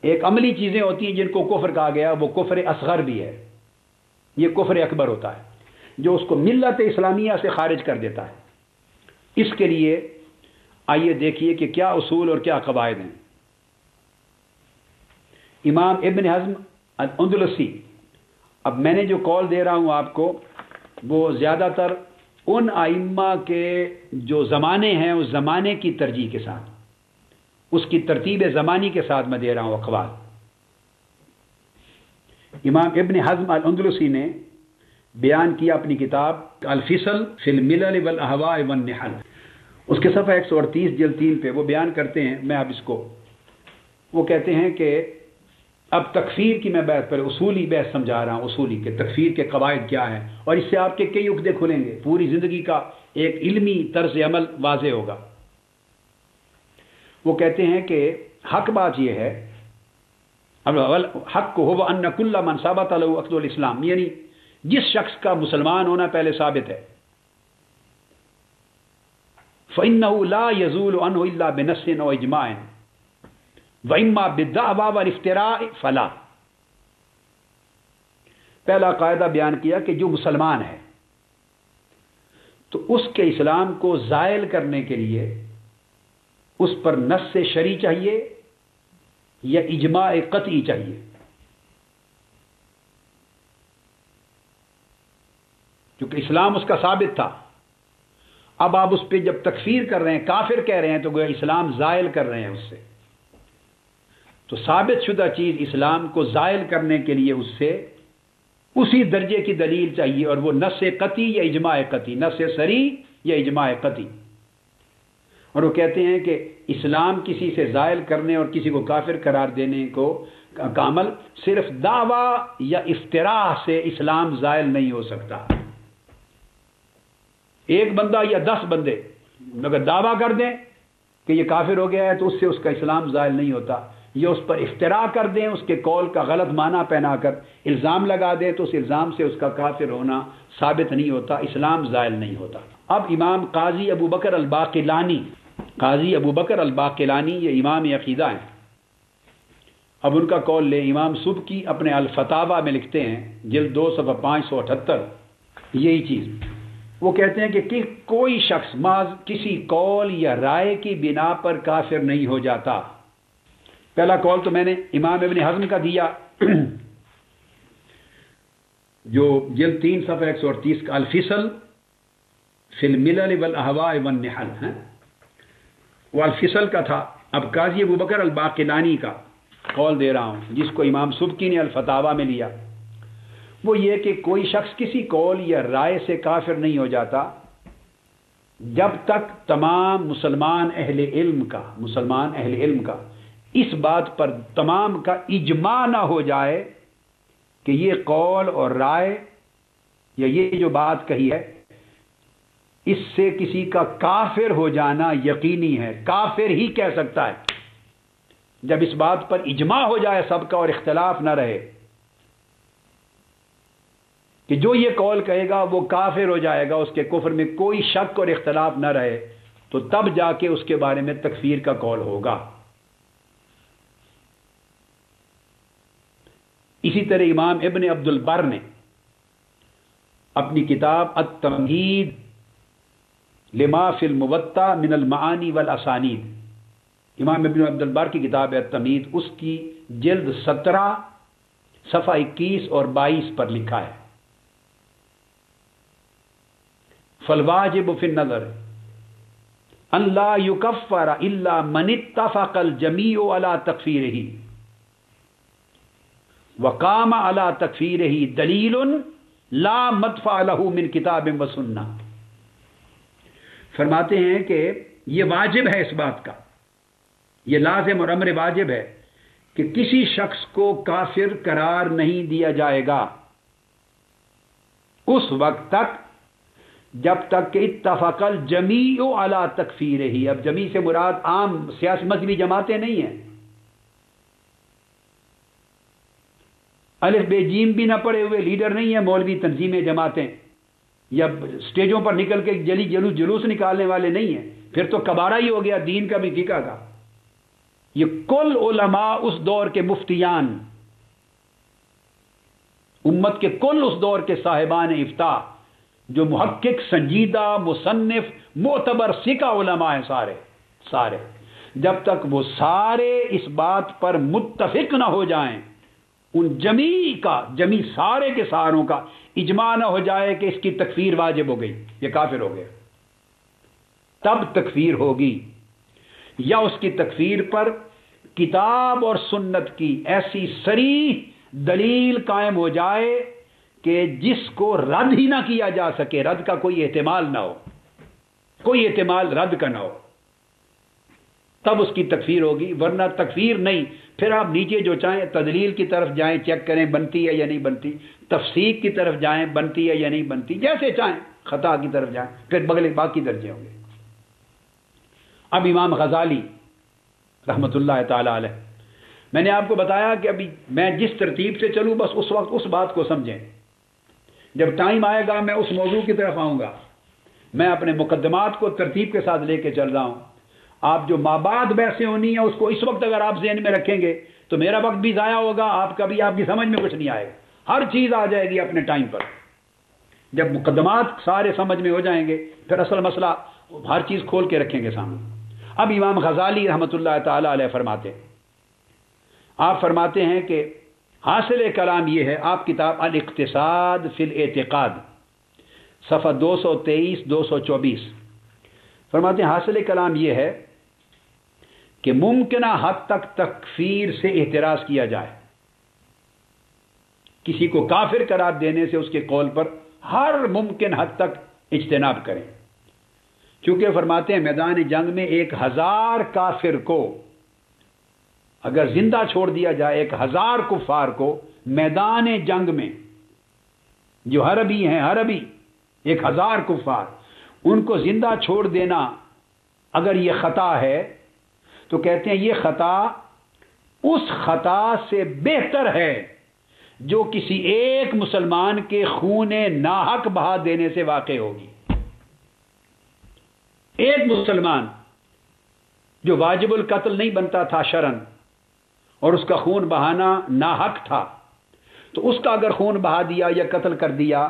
ایک عملی چیزیں ہوتی ہیں جن کو کفر کہا گیا، وہ کفر اصغر بھی ہے، یہ کفر اکبر ہوتا ہے جو اس کو ملت اسلامیہ سے خارج کر دیتا ہے۔ اس کے لیے آئیے دیکھیے کہ کیا اصول اور کیا قواعد ہیں۔ امام ابن حزم الاندلسی، اب میں نے جو قول دے رہا ہوں آپ کو، وہ زیادہ تر ان ائمہ کے جو زمانے ہیں اس زمانے کی ترجیح کے ساتھ، اس کی ترتیب زمانی کے ساتھ میں دے رہا ہوں اقوال۔ امام ابن حزم الاندلسی نے بیان کیا اپنی کتاب الفصل فی الملل والاہواء والنحل، اس کے صفحہ 138 جلد 3 پہ وہ بیان کرتے ہیں، میں اب اس کو وہ کہتے ہیں کہ اب تکفیر کی میں بحث پر اصولی بحث سمجھا رہا ہوں، اصولی کہ تکفیر کے قواعد کیا ہیں، اور اس سے آپ کے کئی عقدے کھلیں گے، پوری زندگی کا ایک علمی طرز عمل واضح ہوگا۔ وہ کہتے ہیں کہ حق بات یہ ہے، حق کو هو ان کل من ثبت له عقد الاسلام، یعنی جس شخص کا مسلمان ہونا پہلے ثابت ہے، فإنه لا يزول عنه الا بنص او اجماع وإما بالدعوى والافتراء فلا۔ پہلا قاعدہ بیان کیا کہ جو مسلمان ہے تو اس کے اسلام کو زائل کرنے کے لیے اس پر نص شرعی چاہیے یا اجماع قطعی چاہیے۔ کیونکہ اسلام اس کا ثابت تھا، اب آپ اس پہ جب تکفیر کر رہے ہیں، کافر کہہ رہے ہیں، تو گویا اسلام زائل کر رہے ہیں اس سے۔ تو ثابت شدہ چیز اسلام کو زائل کرنے کے لیے اس سے اسی درجے کی دلیل چاہیے، اور وہ نص قطعی یا اجماع قطعی، نص صریح یا اجماع قطعی۔ اور وہ کہتے ہیں کہ اسلام کسی سے زائل کرنے اور کسی کو کافر قرار دینے کو کا عمل صرف دعویٰ یا افتراء سے اسلام زائل نہیں ہو سکتا۔ ایک بندہ یا 10 بندے اگر دعویٰ کر دیں کہ یہ کافر ہو گیا ہے تو اس سے اس کا اسلام زائل نہیں ہوتا، یا اس پر افتراء کر دیں، اس کے قول کا غلط معنی پہنا کر الزام لگا دیں تو اس الزام سے اس کا کافر ہونا ثابت نہیں ہوتا، اسلام زائل نہیں ہوتا۔ اب امام قاضی ابو بکر الباقلانی، قاضی ابو بکر الباقلانی یہ امام عقیدہ ہیں، اب ان کا قول لیں۔ امام سبکی اپنے الفتاوی میں لکھتے ہیں جلد 2 صفحہ 578 یہی چیز، وہ کہتے ہیں کہ کوئی شخص محض کسی قول یا رائے کی بنا پر کافر نہیں ہو جاتا۔ پہلا قول تو میں نے امام ابن حزم کا دیا جو جلد 3 صفحہ 138 کا الفصل فی الملل والاہواء والنحل ہے، وہ الفصل کا تھا۔ اب قاضی ابو بکر الباقلانی کا قول دے رہا ہوں جس کو امام سبکی نے الفتاوی میں لیا، وہ یہ کہ کوئی شخص کسی قول یا رائے سے کافر نہیں ہو جاتا جب تک تمام مسلمان اہل علم کا اس بات پر تمام کا اجماع نہ ہو جائے کہ یہ قول اور رائے یا یہ جو بات کہی ہے اس سے کسی کا کافر ہو جانا یقینی ہے۔ کافر ہی کہہ سکتا ہے جب اس بات پر اجماع ہو جائے سب کا اور اختلاف نہ رہے کہ جو یہ قول کہے گا وہ کافر ہو جائے گا، اس کے کفر میں کوئی شک اور اختلاف نہ رہے، تو تب جا کے اس کے بارے میں تکفیر کا قول ہوگا۔ اسی طرح امام ابن عبد البر نے اپنی کتاب التمہید لما فی الموطا من المعانی والاسانید، امام ابن عبد البر کی کتاب ہے التمہید، اس کی جلد 17 صفحہ 21 اور 22 پر لکھا ہے فالواجب فی النظر ان لا یکفر الا من اتفق الجمیع علی تکفیرہ وقام علی تکفیرہ دلیل لا مدفع له من کتاب و سنہ۔ فرماتے ہیں کہ یہ واجب ہے، اس بات کا یہ لازم اور امر واجب ہے کہ کسی شخص کو کافر قرار نہیں دیا جائے گا اس وقت تک جب تک کہ اتفق الجمیع علی تکفیرہ، اب جمیع سے مراد عام سیاسی مذہبی جماعتیں نہیں ہیں، الف بے جیم بھی نہ پڑے ہوئے لیڈر نہیں ہیں، مولوی تنظیمیں جماعتیں یا سٹیجوں پر نکل کے جلوس نکالنے والے نہیں ہیں، پھر تو کباڑہ ہی ہو گیا دین کا بھی فقہ کا۔ یہ کل علماء اس دور کے مفتیان، امت کے کل اس دور کے صاحبان افتاء جو محقق، سنجیدہ، مصنف، معتبر ثقہ علماء ہیں، سارے جب تک وہ سارے اس بات پر متفق نہ ہو جائیں، ان جمی سارے کے ساروں کا اجماع نہ ہو جائے کہ اس کی تکفیر واجب ہو گئی، یہ کافر ہو گیا، تب تکفیر ہوگی، یا اس کی تکفیر پر کتاب اور سنت کی ایسی صریح دلیل قائم ہو جائے کہ جس کو رد ہی نہ کیا جا سکے، رد کا کوئی احتمال نہ ہو، کوئی احتمال رد کا نہ ہو، تب اس کی تکفیر ہوگی، ورنہ تکفیر نہیں۔ پھر آپ نیچے جو چاہیں تدلیل کی طرف جائیں، چیک کریں بنتی ہے یا نہیں بنتی، تفسیق کی طرف جائیں بنتی ہے یا نہیں بنتی، جیسے چاہیں، خطا کی طرف جائیں، پھر بغل باقی درجے ہوں گے۔ اب امام غزالی رحمۃ اللہ تعالی علیہ، میں نے آپ کو بتایا کہ ابھی میں جس ترتیب سے چلوں بس اس وقت اس بات کو سمجھیں، جب ٹائم آئے گا میں اس موضوع کی طرف آؤں گا، میں اپنے مقدمات کو ترتیب کے ساتھ لے کے چل رہا ہوں۔ آپ جو مابعد بحثیں ہونی ہیں اس کو اس وقت اگر آپ ذہن میں رکھیں گے تو میرا وقت بھی ضائع ہوگا، آپ کا بھی، آپ کی سمجھ میں کچھ نہیں آئے گا، ہر چیز آ جائے گی اپنے ٹائم پر۔ جب مقدمات سارے سمجھ میں ہو جائیں گے پھر اصل مسئلہ ہر چیز کھول کے رکھیں گے سامنے۔ اب امام غزالی رحمۃ اللہ تعالی علیہ آپ فرماتے ہیں کہ حاصل کلام یہ ہے، آپ کتاب الاقتصاد فی الاعتقاد صفحہ 223-224 فرماتے ہیں حاصل کلام یہ ہے کہ ممکنہ حد تک تکفیر سے احتراز کیا جائے، کسی کو کافر قرار دینے سے اس کے قول پر ہر ممکن حد تک اجتناب کریں، کیونکہ فرماتے ہیں میدان جنگ میں 1000 کافر کو اگر زندہ چھوڑ دیا جائے، 1000 کفار کو میدان جنگ میں، جو حربی ہیں، حربی 1000 کفار، ان کو زندہ چھوڑ دینا اگر یہ خطا ہے تو کہتے ہیں یہ خطا اس خطا سے بہتر ہے جو کسی ایک مسلمان کے خون ناحق بہا دینے سے واقع ہوگی۔ ایک مسلمان جو واجب القتل نہیں بنتا تھا شرعن اور اس کا خون بہانا ناحق تھا، تو اس کا اگر خون بہا دیا یا قتل کر دیا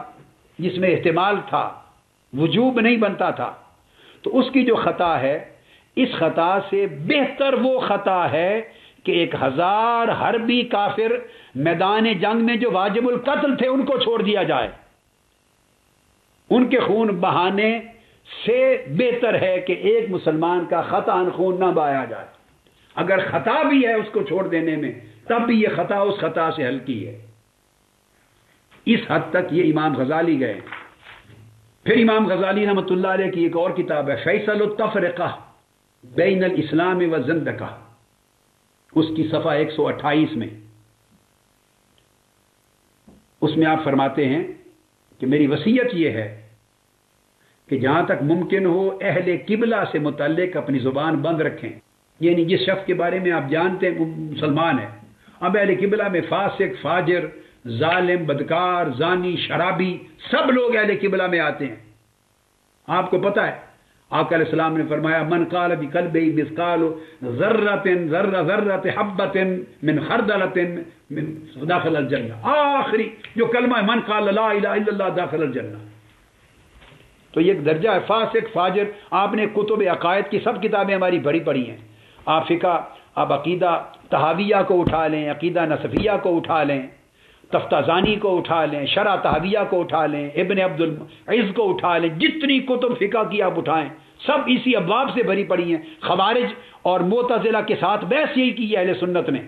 جس میں احتمال تھا، وجوب نہیں بنتا تھا، تو اس کی جو خطا ہے اس خطا سے بہتر وہ خطا ہے کہ 1000 حربی کافر میدان جنگ میں جو واجب القتل تھے ان کو چھوڑ دیا جائے، ان کے خون بہانے سے بہتر ہے کہ ایک مسلمان کا خطا خون نہ بہایا جائے۔ اگر خطا بھی ہے اس کو چھوڑ دینے میں تب بھی یہ خطا اس خطا سے ہلکی ہے۔ اس حد تک یہ امام غزالی گئے۔ پھر امام غزالی رحمۃ اللہ علیہ کی ایک اور کتاب ہے فیصل التفرقہ بین الاسلام والزندقہ، اس کی صفحہ 128 میں اس میں آپ فرماتے ہیں کہ میری وصیت یہ ہے کہ جہاں تک ممکن ہو اہل قبلہ سے متعلق اپنی زبان بند رکھیں، یعنی جس شخص کے بارے میں آپ جانتے ہیں وہ مسلمان ہے، اب اہل قبلہ میں فاسق، فاجر، ظالم، بدکار، زانی، شرابی سب لوگ اہل قبلہ میں آتے ہیں۔ آپ کو پتہ ہے آقا علیہ السلام نے فرمایا من قال بقلبه مثقال ذرة حبة من خردلة من داخل الجنہ، آخری جو کلمہ ہے من قال لا الہ الا اللہ داخل الجنہ۔ تو یہ ایک درجہ ہے، فاسق، فاجر۔ آپ نے کتب عقائد کی سب کتابیں ہماری پڑھی ہیں، آپ فقہ، آپ عقیدہ تحاویہ کو اٹھا لیں، عقیدہ نصفیہ کو اٹھا لیں، تفتازانی کو اٹھا لیں، شرح تحویہ کو اٹھا لیں، ابن عبد العز کو اٹھا لیں، جتنی کتب فقہ کی آپ اٹھائیں سب اسی ابواب سے بھری پڑی ہیں۔ خوارج اور معتزلہ کے ساتھ بحث یہی کی ہے اہل سنت نے،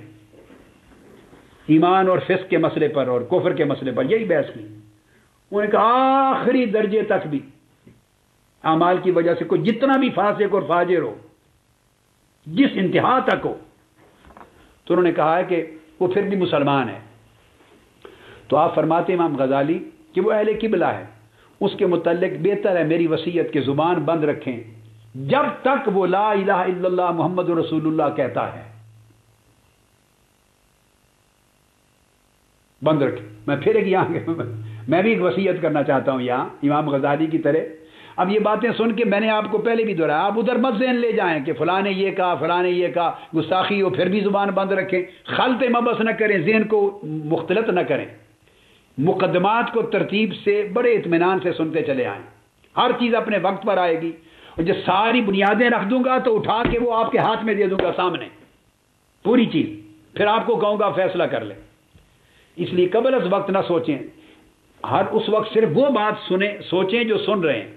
ایمان اور فسق کے مسئلے پر اور کفر کے مسئلے پر یہی بحث کی۔ انہوں نے کہا آخری درجے تک بھی اعمال کی وجہ سے کوئی جتنا بھی فاسق اور فاجر ہو، جس انتہا تک ہو، تو انہوں نے کہا ہے کہ وہ پھر بھی مسلمان ہے۔ تو آپ فرماتے امام غزالی کہ وہ اہل قبلہ ہے، اس کے متعلق بہتر ہے میری وصیت کے زبان بند رکھیں جب تک وہ لا الہ الا اللہ محمد رسول اللہ کہتا ہے، بند رکھیں۔ میں پھر ایک یہاں میں بھی ایک وصیت کرنا چاہتا ہوں یہاں امام غزالی کی طرح، اب یہ باتیں سن کے میں نے آپ کو پہلے بھی دہرایا، آپ ادھر مت ذہن لے جائیں کہ فلاں نے یہ کہا، فلاں نے یہ کہا، گستاخی ہو پھر بھی زبان بند رکھیں، خلط مبس نہ کریں، ذہن کو مختلط نہ کریں، مقدمات کو ترتیب سے بڑے اطمینان سے سنتے چلے آئیں، ہر چیز اپنے وقت پر آئے گی، اور جب ساری بنیادیں رکھ دوں گا تو اٹھا کے وہ آپ کے ہاتھ میں دے دوں گا سامنے پوری چیز، پھر آپ کو کہوں گا فیصلہ کر لیں۔ اس لیے قبل از وقت نہ سوچیں، ہر اس وقت صرف وہ بات سوچیں جو سن رہے ہیں،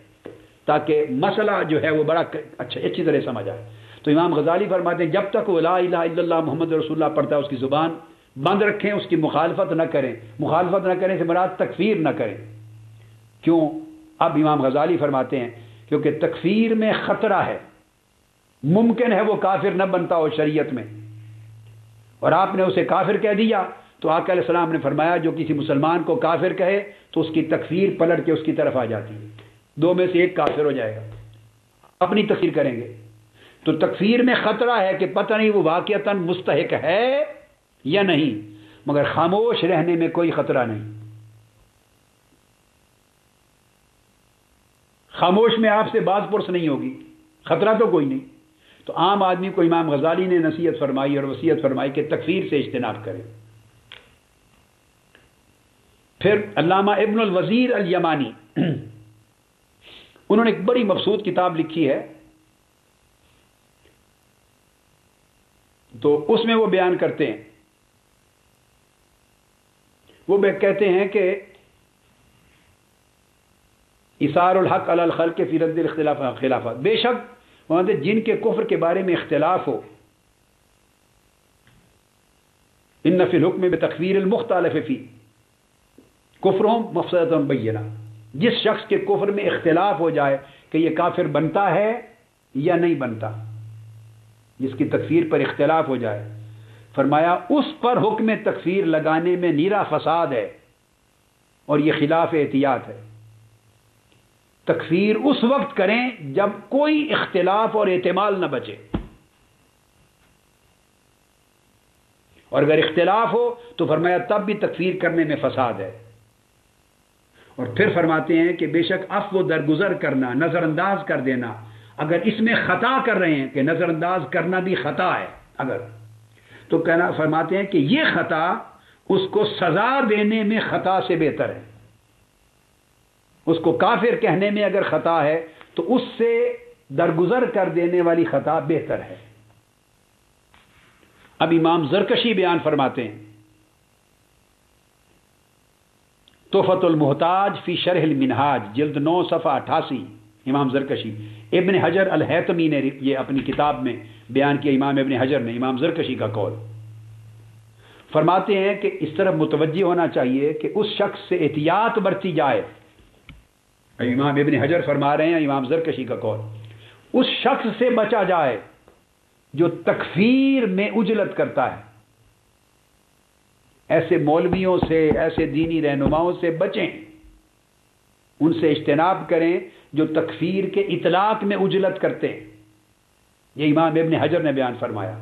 تاکہ مسئلہ جو ہے وہ بڑا اچھی طرح سمجھ آئے۔ تو امام غزالی فرماتے ہیں جب تک وہ لا الہ الا اللہ محمد رسول اللہ پڑھتا ہے اس کی زبان بند رکھیں، اس کی مخالفت نہ کریں، مخالفت نہ کریں سے مراد تکفیر نہ کریں۔ کیوں؟ اب امام غزالی فرماتے ہیں کیونکہ تکفیر میں خطرہ ہے، ممکن ہے وہ کافر نہ بنتا ہو شریعت میں، اور آپ نے اسے کافر کہہ دیا تو آقا علیہ السلام نے فرمایا جو کسی مسلمان کو کافر کہے تو اس کی تکفیر پلٹ کے اس کی طرف آ جاتی ہے، دو میں سے ایک کافر ہو جائے گا، اپنی تکفیر کریں گے۔ تو تکفیر میں خطرہ ہے کہ پتہ نہیں وہ واقعتاً مستحق ہے یا نہیں، مگر خاموش رہنے میں کوئی خطرہ نہیں، خاموش میں آپ سے باز پرس نہیں ہوگی، خطرہ تو کوئی نہیں۔ تو عام آدمی کو امام غزالی نے نصیحت فرمائی اور وصیت فرمائی کہ تکفیر سے اجتناب کریں۔ پھر علامہ ابن الوزیر الیمانی انہوں نے ایک بڑی مبسوط کتاب لکھی ہے، تو اس میں وہ بیان کرتے ہیں، وہ کہتے ہیں کہ اثار الحق علی الخلق فی رد خلافات، بے شک جن کے کفر کے بارے میں اختلاف ہو، ان فی الحکم بتکفیر المختلف فی کفرہم مفسدۃ بینہ، جس شخص کے کفر میں اختلاف ہو جائے کہ یہ کافر بنتا ہے یا نہیں بنتا، جس کی تکفیر پر اختلاف ہو جائے، فرمایا اس پر حکم تکفیر لگانے میں نیرا فساد ہے اور یہ خلاف احتیاط ہے۔ تکفیر اس وقت کریں جب کوئی اختلاف اور احتمال نہ بچے، اور اگر اختلاف ہو تو فرمایا تب بھی تکفیر کرنے میں فساد ہے۔ اور پھر فرماتے ہیں کہ بے شک عفو درگزر کرنا، نظر انداز کر دینا، اگر اس میں خطا کر رہے ہیں کہ نظر انداز کرنا بھی خطا ہے اگر، تو کہنا فرماتے ہیں کہ یہ خطا اس کو سزا دینے میں خطا سے بہتر ہے، اس کو کافر کہنے میں اگر خطا ہے تو اس سے درگزر کر دینے والی خطا بہتر ہے۔ اب امام زرکشی بیان فرماتے ہیں، تحفۃ المحتاج فی شرح المنہاج جلد 9 صفحہ 88، امام زرکشی، ابن حجر الہیتمی نے یہ اپنی کتاب میں بیان کیا، امام ابن حجر نے امام زرکشی کا قول، فرماتے ہیں کہ اس طرف متوجہ ہونا چاہیے کہ اس شخص سے احتیاط برتی جائے، امام ابن حجر فرما رہے ہیں امام زرکشی کا قول، اس شخص سے بچا جائے جو تکفیر میں عجلت کرتا ہے، ایسے مولویوں سے، ایسے دینی رہنماؤں سے بچیں، ان سے اجتناب کریں جو تکفیر کے اطلاق میں عجلت کرتے ہیں، یہ امام ابن حجر نے بیان فرمایا۔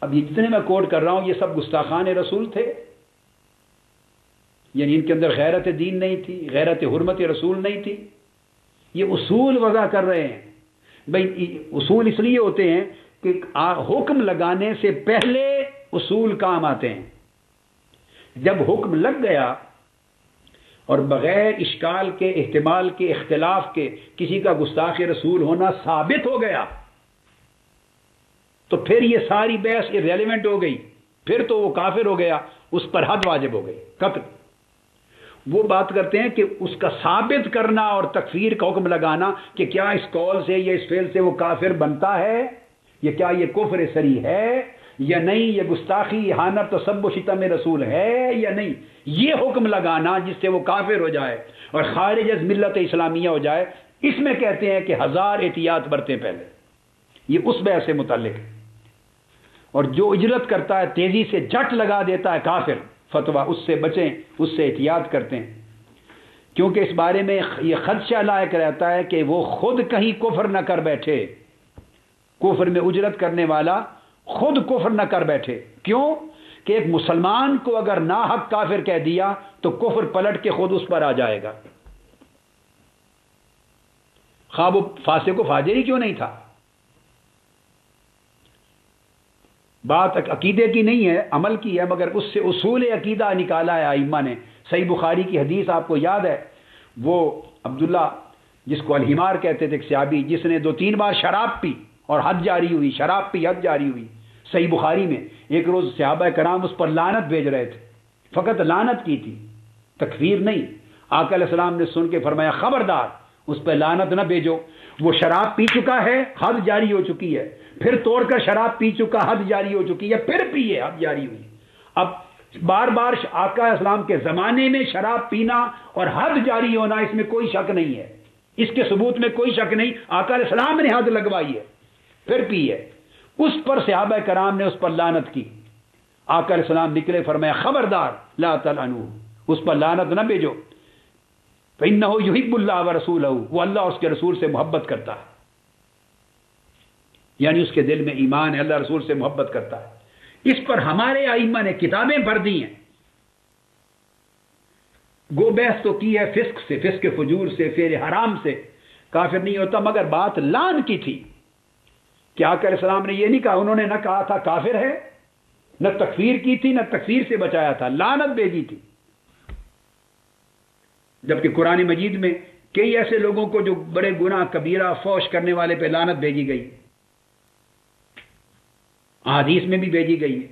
اب یہ جتنے میں کوٹ کر رہا ہوں یہ سب گستاخان رسول تھے، یعنی ان کے اندر غیرت دین نہیں تھی، غیرت حرمت رسول نہیں تھی، یہ اصول وضع کر رہے ہیں۔ بھئی اصول اس لیے ہوتے ہیں کہ حکم لگانے سے پہلے اصول کام آتے ہیں، جب حکم لگ گیا اور بغیر اشکال کے، احتمال کے، اختلاف کے کسی کا گستاخ رسول ہونا ثابت ہو گیا تو پھر یہ ساری بحث ریلیونٹ ہو گئی، پھر تو وہ کافر ہو گیا، اس پر حد واجب ہو گئی، قتل۔ وہ بات کرتے ہیں کہ اس کا ثابت کرنا اور تکفیر کا حکم لگانا کہ کیا اس قول سے یا اس فعل سے وہ کافر بنتا ہے، یا کیا یہ کفر صریح ہے یا نہیں، یہ گستاخی، اہانت، تسب و شتم رسول ہے یا نہیں، یہ حکم لگانا جس سے وہ کافر ہو جائے اور خارج از ملت اسلامیہ ہو جائے، اس میں کہتے ہیں کہ 1000 احتیاط برتیں پہلے، یہ اس بحث سے متعلق ہے۔ اور جو اجرت کرتا ہے، تیزی سے جٹ لگا دیتا ہے کافر فتویٰ، اس سے بچیں، اس سے احتیاط کرتے ہیں، کیونکہ اس بارے میں یہ خدشہ لاحق رہتا ہے کہ وہ خود کہیں کفر نہ کر بیٹھے، کفر میں اجرت کرنے والا خود کفر نہ کر بیٹھے۔ کیوں؟ کہ ایک مسلمان کو اگر ناحق کافر کہہ دیا تو کفر پلٹ کے خود اس پر آ جائے گا۔ خواب وہ فاسق و فاجر ہی کیوں نہیں تھا. بات عقیدے کی نہیں ہے، عمل کی ہے، مگر اس سے اصول عقیدہ نکالا ہے ائمہ نے. صحیح بخاری کی حدیث آپ کو یاد ہے، وہ عبداللہ جس کو الحمار کہتے تھے، ایک صحابی جس نے 2-3 بار شراب پی اور حد جاری ہوئی، شراب پی حد جاری ہوئی. صحیح بخاری میں ایک روز صحابہ کرام اس پر لعنت بھیج رہے تھے، فقط لعنت کی تھی، تکفیر نہیں. آقا علیہ السلام نے سن کے فرمایا خبردار اس پہ لعنت نہ بھیجو، وہ شراب پی چکا ہے، حد جاری ہو چکی ہے، پھر توڑ کر شراب پی چکا، حد جاری ہو چکی ہے، پھر پیے، حد جاری ہوئی. اب بار بار آقا علیہ السلام کے زمانے میں شراب پینا اور حد جاری ہونا، اس میں کوئی شک نہیں ہے، اس کے ثبوت میں کوئی شک نہیں. آقا علیہ السلام نے حد لگوائی ہے، پھر پی ہے. اس پر صحابہ کرام نے اس پر لعنت کی. آقا علیہ السلام نکلے، فرمایا خبردار لا تلعنوه، اس پر لعنت نہ بھیجو، فإنه يحب الله ورسوله، وہ اللہ اور اس کے رسول سے محبت کرتا ہے. یعنی اس کے دل میں ایمان ہے، اللہ رسول سے محبت کرتا ہے. اس پر ہمارے ائمہ نے کتابیں بھر دی ہیں. گو بحث تو کی ہے فسق سے، فسق فجور سے، فعل حرام سے کافر نہیں ہوتا، مگر بات لعن کی تھی کہ آقا علیہ السلام نے یہ نہیں کہا، انہوں نے نہ کہا تھا کافر ہے، نہ تکفیر کی تھی، نہ تکفیر سے بچایا تھا، لعنت بھیجی تھی. جبکہ قرآن مجید میں کئی ایسے لوگوں کو جو بڑے گناہ کبیرہ فوش کرنے والے پہ لعنت بھیجی گئی، احادیث میں بھی بھیجی گئی ہے.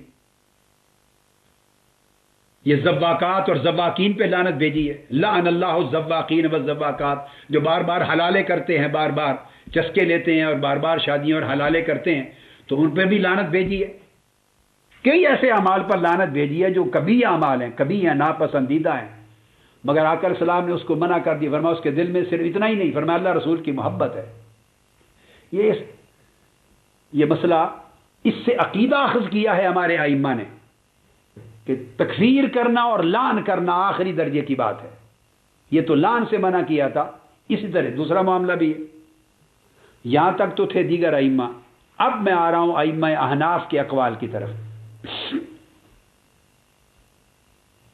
یہ زواقات اور زواقین پہ لعنت بھیجی ہے، لعن اللہ الزواقین والزواقات، جو بار بار حلالے کرتے ہیں، بار بار چسکے لیتے ہیں اور بار بار شادیاں اور حلالے کرتے ہیں، تو ان پہ بھی لعنت بھیجی ہے. کئی ایسے اعمال پر لعنت بھیجی ہے جو کبھی اعمال ہیں، کبھی ہیں، ناپسندیدہ ہیں، مگر آقا علیہ السلام نے اس کو منع کر دیا. فرمایا اس کے دل میں صرف اتنا ہی نہیں، فرمایا اللہ رسول کی محبت ہے. یہ مسئلہ، اس سے عقیدہ اخذ کیا ہے ہمارے ائمہ نے کہ تکفیر کرنا اور لعن کرنا آخری درجے کی بات ہے. یہ تو لعن سے منع کیا تھا. اسی طرح دوسرا معاملہ بھی ہے. یہاں تک تو تھے دیگر ائمہ. اب میں آ رہا ہوں ائمہ احناف کے اقوال کی طرف.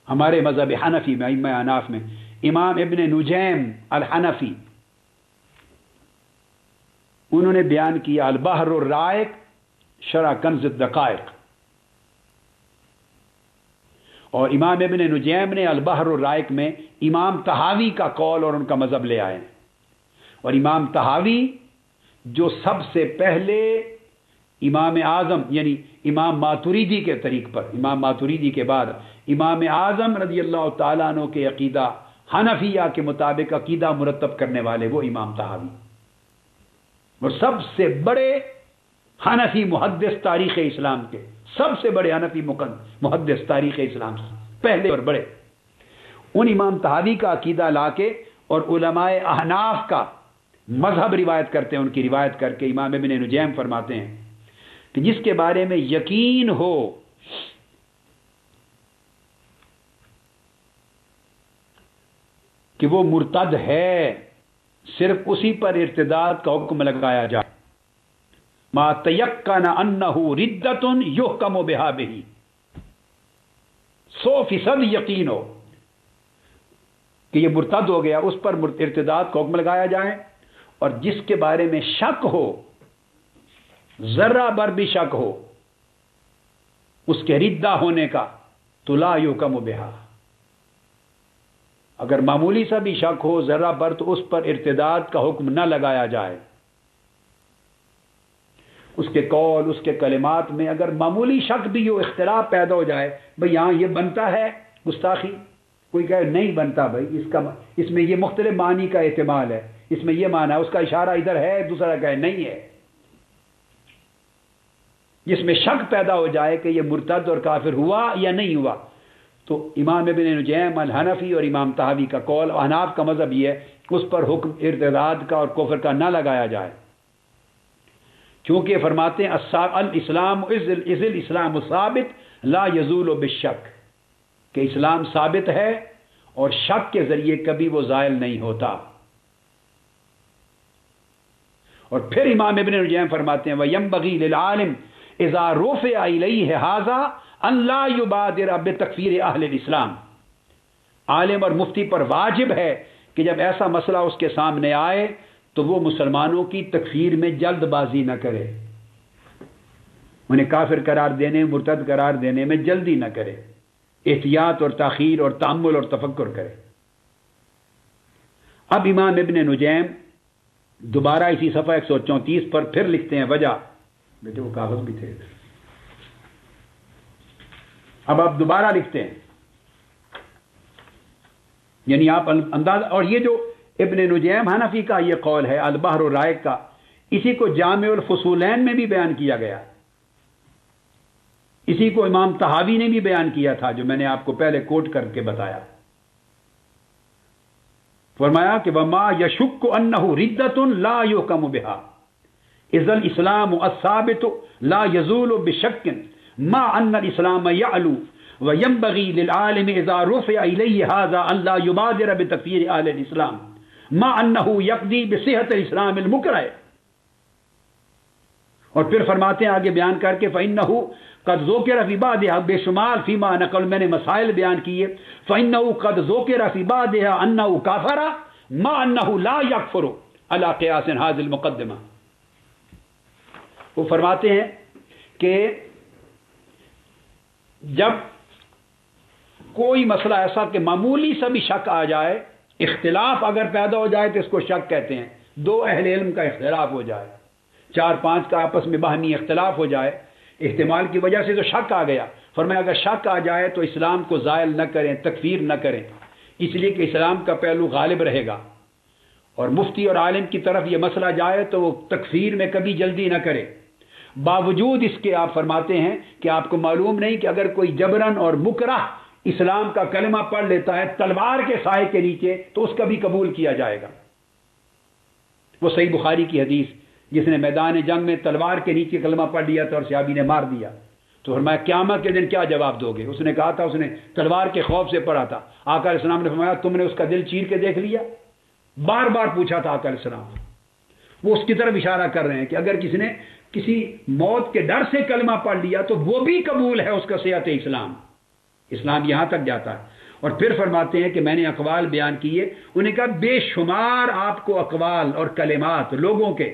ہمارے مذہب حنفی میں، ائمہ احناف میں، امام ابن نجیم الحنفی، انہوں نے بیان کیا البحر الرائق شرح کنز الدقائق، اور امام ابن نجیم نے البحر الرائق میں امام طحاوی کا قول اور ان کا مذہب لے آئے. اور امام طحاوی جو سب سے پہلے امام اعظم یعنی امام ماتوریدی کے طریق پر، امام ماتوریدی کے بعد امام اعظم رضی اللہ تعالیٰ عنہ کے عقیدہ حنفیہ کے مطابق عقیدہ مرتب کرنے والے وہ امام طحاوی، اور سب سے بڑے حنفی محدث تاریخ اسلام کے، سب سے بڑے حنفی محدث تاریخ اسلام سے پہلے اور بڑے. ان امام طحاوی کا عقیدہ لا کے اور علماء احناف کا مذہب روایت کرتے ہیں. ان کی روایت کر کے امام ابن نجیم فرماتے ہیں کہ جس کے بارے میں یقین ہو کہ وہ مرتد ہے، صرف اسی پر ارتداد کا حکم لگایا جائے. ما تیقن انہ ردۃ یحکم بہا بہ، 100% یقین ہو کہ یہ مرتد ہو گیا، اس پر ارتداد کا حکم لگایا جائے. اور جس کے بارے میں شک ہو، ذرہ بر بھی شک ہو اس کے ردہ ہونے کا، تو لا یحکم بہا، اگر معمولی سا بھی شک ہو ذرہ بر تو اس پر ارتداد کا حکم نہ لگایا جائے. اس کے قول، اس کے کلمات میں اگر معمولی شک بھی ہو، اختلاف پیدا ہو جائے، بھئی یہاں یہ بنتا ہے گستاخی، کوئی کہے نہیں بنتا، بھئی اس میں یہ مختلف معنی کا احتمال ہے، اس میں یہ معنی ہے، اس کا اشارہ ادھر ہے، دوسرا کہے نہیں ہے، جس میں شک پیدا ہو جائے کہ یہ مرتد اور کافر ہوا یا نہیں ہوا، تو امام ابن نجیم الحنفی اور امام طحاوی کا قول، احناف کا مذہب یہ ہے اس پر حکم ارتداد کا اور کفر کا نہ لگایا جائے. کیونکہ فرماتے ہیں الاسلام اذ الاسلام ثابت لا یزول بالشک، کہ اسلام ثابت ہے اور شک کے ذریعے کبھی وہ زائل نہیں ہوتا. اور پھر امام ابن نجیم فرماتے ہیں وَيَنبَغِي لِلْعَالِمِ اِذَا رُفِعَ إِلَيْهِ هَذَا أَن لَا يُبَادِرَ بِتَكْفِيرِ أَهْلِ الْإِسْلَامِ، عالم اور مفتی پر واجب ہے کہ جب ایسا مسئلہ اس کے سامنے آئے تو وہ مسلمانوں کی تکفیر میں جلد بازی نہ کرے، انہیں کافر قرار دینے، مرتد قرار دینے میں جلدی نہ کرے، احتیاط اور تاخیر اور تأمل اور تفکر کرے۔ اب امام ابن نجیم دوبارہ اسی صفحہ 134 پر پھر لکھتے ہیں وجہ، بیٹے وہ کاغذ بھی تھے، اب آپ دوبارہ لکھتے ہیں، یعنی آپ انداز، اور یہ جو ابن نجیم حنفی کا یہ قول ہے البحر الرائق کا، اسی کو جامع الفصولین میں بھی بیان کیا گیا، اسی کو امام طحاوی نے بھی بیان کیا تھا جو میں نے آپ کو پہلے کوٹ کر کے بتایا۔ فرمایا کہ وما یشک انہ ردۃ لا یحکم بها اذ الاسلام الثابت لا یزول بشک ما ان الاسلام یعلو وینبغی للعالم اذا رفع الیہ هذا ان لا یبادر بتکفیر اہل الاسلام ما انہ یقضی بصحۃ الاسلام المکرہ۔ اور پھر فرماتے ہیں آگے بیان کر کے فإنہ قد ذکر فی بعضها بے شمار فیما نقل، میں نے مسائل بیان کیے، فإنہ قد ذکر فی بعضها انہ کافر ما انہ لا یکفر علی قیاس هذه المقدمہ۔ وہ فرماتے ہیں کہ جب کوئی مسئلہ ایسا کہ معمولی سا بھی شک آ جائے، اختلاف اگر پیدا ہو جائے تو اس کو شک کہتے ہیں، دو اہل علم کا اختلاف ہو جائے، 4-5 کا آپس میں باہمی اختلاف ہو جائے، احتمال کی وجہ سے تو شک آ گیا، فرمایا اگر شک آ جائے تو اسلام کو زائل نہ کریں، تکفیر نہ کریں، اس لیے کہ اسلام کا پہلو غالب رہے گا، اور مفتی اور عالم کی طرف یہ مسئلہ جائے تو وہ تکفیر میں کبھی جلدی نہ کرے۔ باوجود اس کے آپ فرماتے ہیں کہ آپ کو معلوم نہیں کہ اگر کوئی جبرن اور مکرہ اسلام کا کلمہ پڑھ لیتا ہے تلوار کے سائے کے نیچے تو اس کا بھی قبول کیا جائے گا۔ وہ صحیح بخاری کی حدیث، جس نے میدان جنگ میں تلوار کے نیچے کلمہ پڑھ لیا تھا اور صحابی نے مار دیا، تو فرمایا قیامت کے دن کیا جواب دو گے؟ اس نے کہا تھا اس نے تلوار کے خوف سے پڑھا تھا۔ آقا علیہ السلام نے فرمایا تم نے اس کا دل چیر کے دیکھ لیا؟ بار بار پوچھا تھا آقا علیہ السلام، وہ اس کی طرف اشارہ کر رہے ہیں کہ اگر کسی نے کسی موت کے ڈر سے کلمہ پڑھ لیا تو وہ بھی قبول ہے اس کا صحت اسلام، اسلام یہاں تک جاتا ہے۔ اور پھر فرماتے ہیں کہ میں نے اقوال بیان کیے، انہیں کہا بے شمار آپ کو اقوال اور کلمات لوگوں کے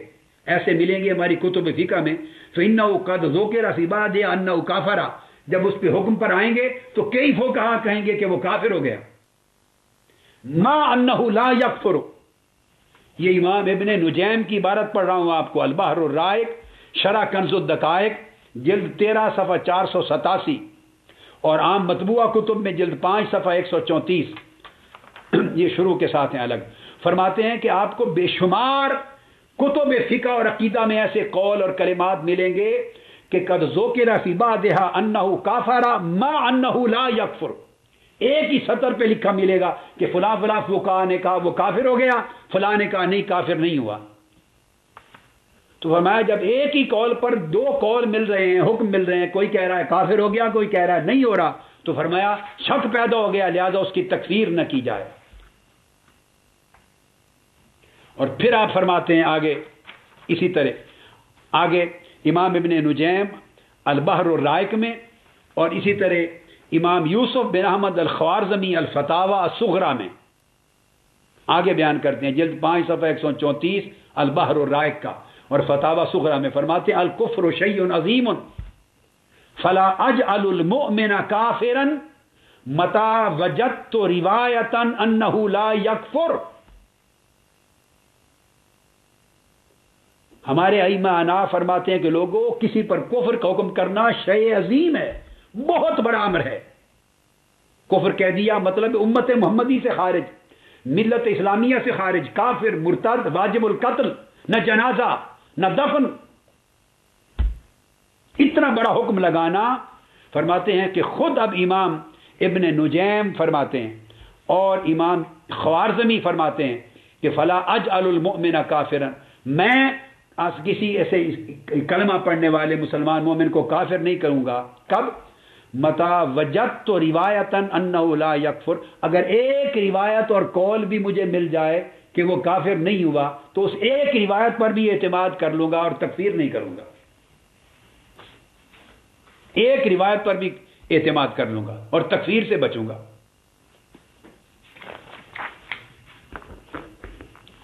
ایسے ملیں گے ہماری کتب فقہ میں، فإنہ قد ذکر فی بعضها انہ کافر، جب اس پہ حکم پر آئیں گے تو کئی فقہا کہیں گے کہ وہ کافر ہو گیا، ما انہ لا یکفر۔ یہ امام ابن نجیم کی عبارت پڑھ رہا ہوں آپ کو، البحر الرائق شرح کنز الدقائق جلد 13 صفحہ 487 اور عام مطبوعہ کتب میں جلد 5 صفحہ 134، یہ شروع کے ساتھ ہیں الگ۔ فرماتے ہیں کہ آپ کو بے شمار کتب فقہ اور عقیدہ میں ایسے قول اور کلمات ملیں گے کہ قد ذکر فی بعضها انہ کافر ما انہ لا یکفر، ایک ہی سطر پہ لکھا ملے گا کہ فلاں فلاں فقہا نے کہا وہ کافر ہو گیا، فلاں نے کہا نہیں کافر نہیں ہوا۔ تو فرمایا جب ایک ہی قول پر 2 قول مل رہے ہیں، حکم مل رہے ہیں، کوئی کہہ رہا ہے کافر ہو گیا، کوئی کہہ رہا ہے نہیں ہو رہا، تو فرمایا شک پیدا ہو گیا، لہذا اس کی تکفیر نہ کی جائے۔ اور پھر آپ فرماتے ہیں آگے اسی طرح آگے امام ابن نجیم البحر الرائق میں، اور اسی طرح امام یوسف بن احمد الخوارزمی الفتاوی الصغریٰ میں آگے بیان کرتے ہیں، جلد 5 صفحہ 134 البحر الرائق کا، اور فتاوی صغریٰ میں فرماتے ہیں الکفر شیء عظیم فلا اجعل المؤمن کافرا متى وجدت روایتا انہ لا یکفر۔ ہمارے ائمہ انا فرماتے ہیں کہ لوگوں کسی پر کفر کا حکم کرنا شیء عظیم ہے، بہت بڑا امر ہے۔ کفر کہہ دیا مطلب امت محمدی سے خارج، ملت اسلامیہ سے خارج، کافر، مرتد، واجب القتل، نہ جنازہ نہ دفن، اتنا بڑا حکم لگانا۔ فرماتے ہیں کہ خود اب امام ابن نجیم فرماتے ہیں اور امام خوارزمی فرماتے ہیں کہ فلا اجعل المؤمن کافرا، میں کسی ایسے کلمہ پڑھنے والے مسلمان مومن کو کافر نہیں کروں گا۔ کب؟ متا وجدت تو روایتاً انہ لا یکفر، اگر ایک روایت اور قول بھی مجھے مل جائے کہ وہ کافر نہیں ہوا تو اس ایک روایت پر بھی اعتماد کر لوں گا اور تکفیر نہیں کروں گا، ایک روایت پر بھی اعتماد کر لوں گا اور تکفیر سے بچوں گا۔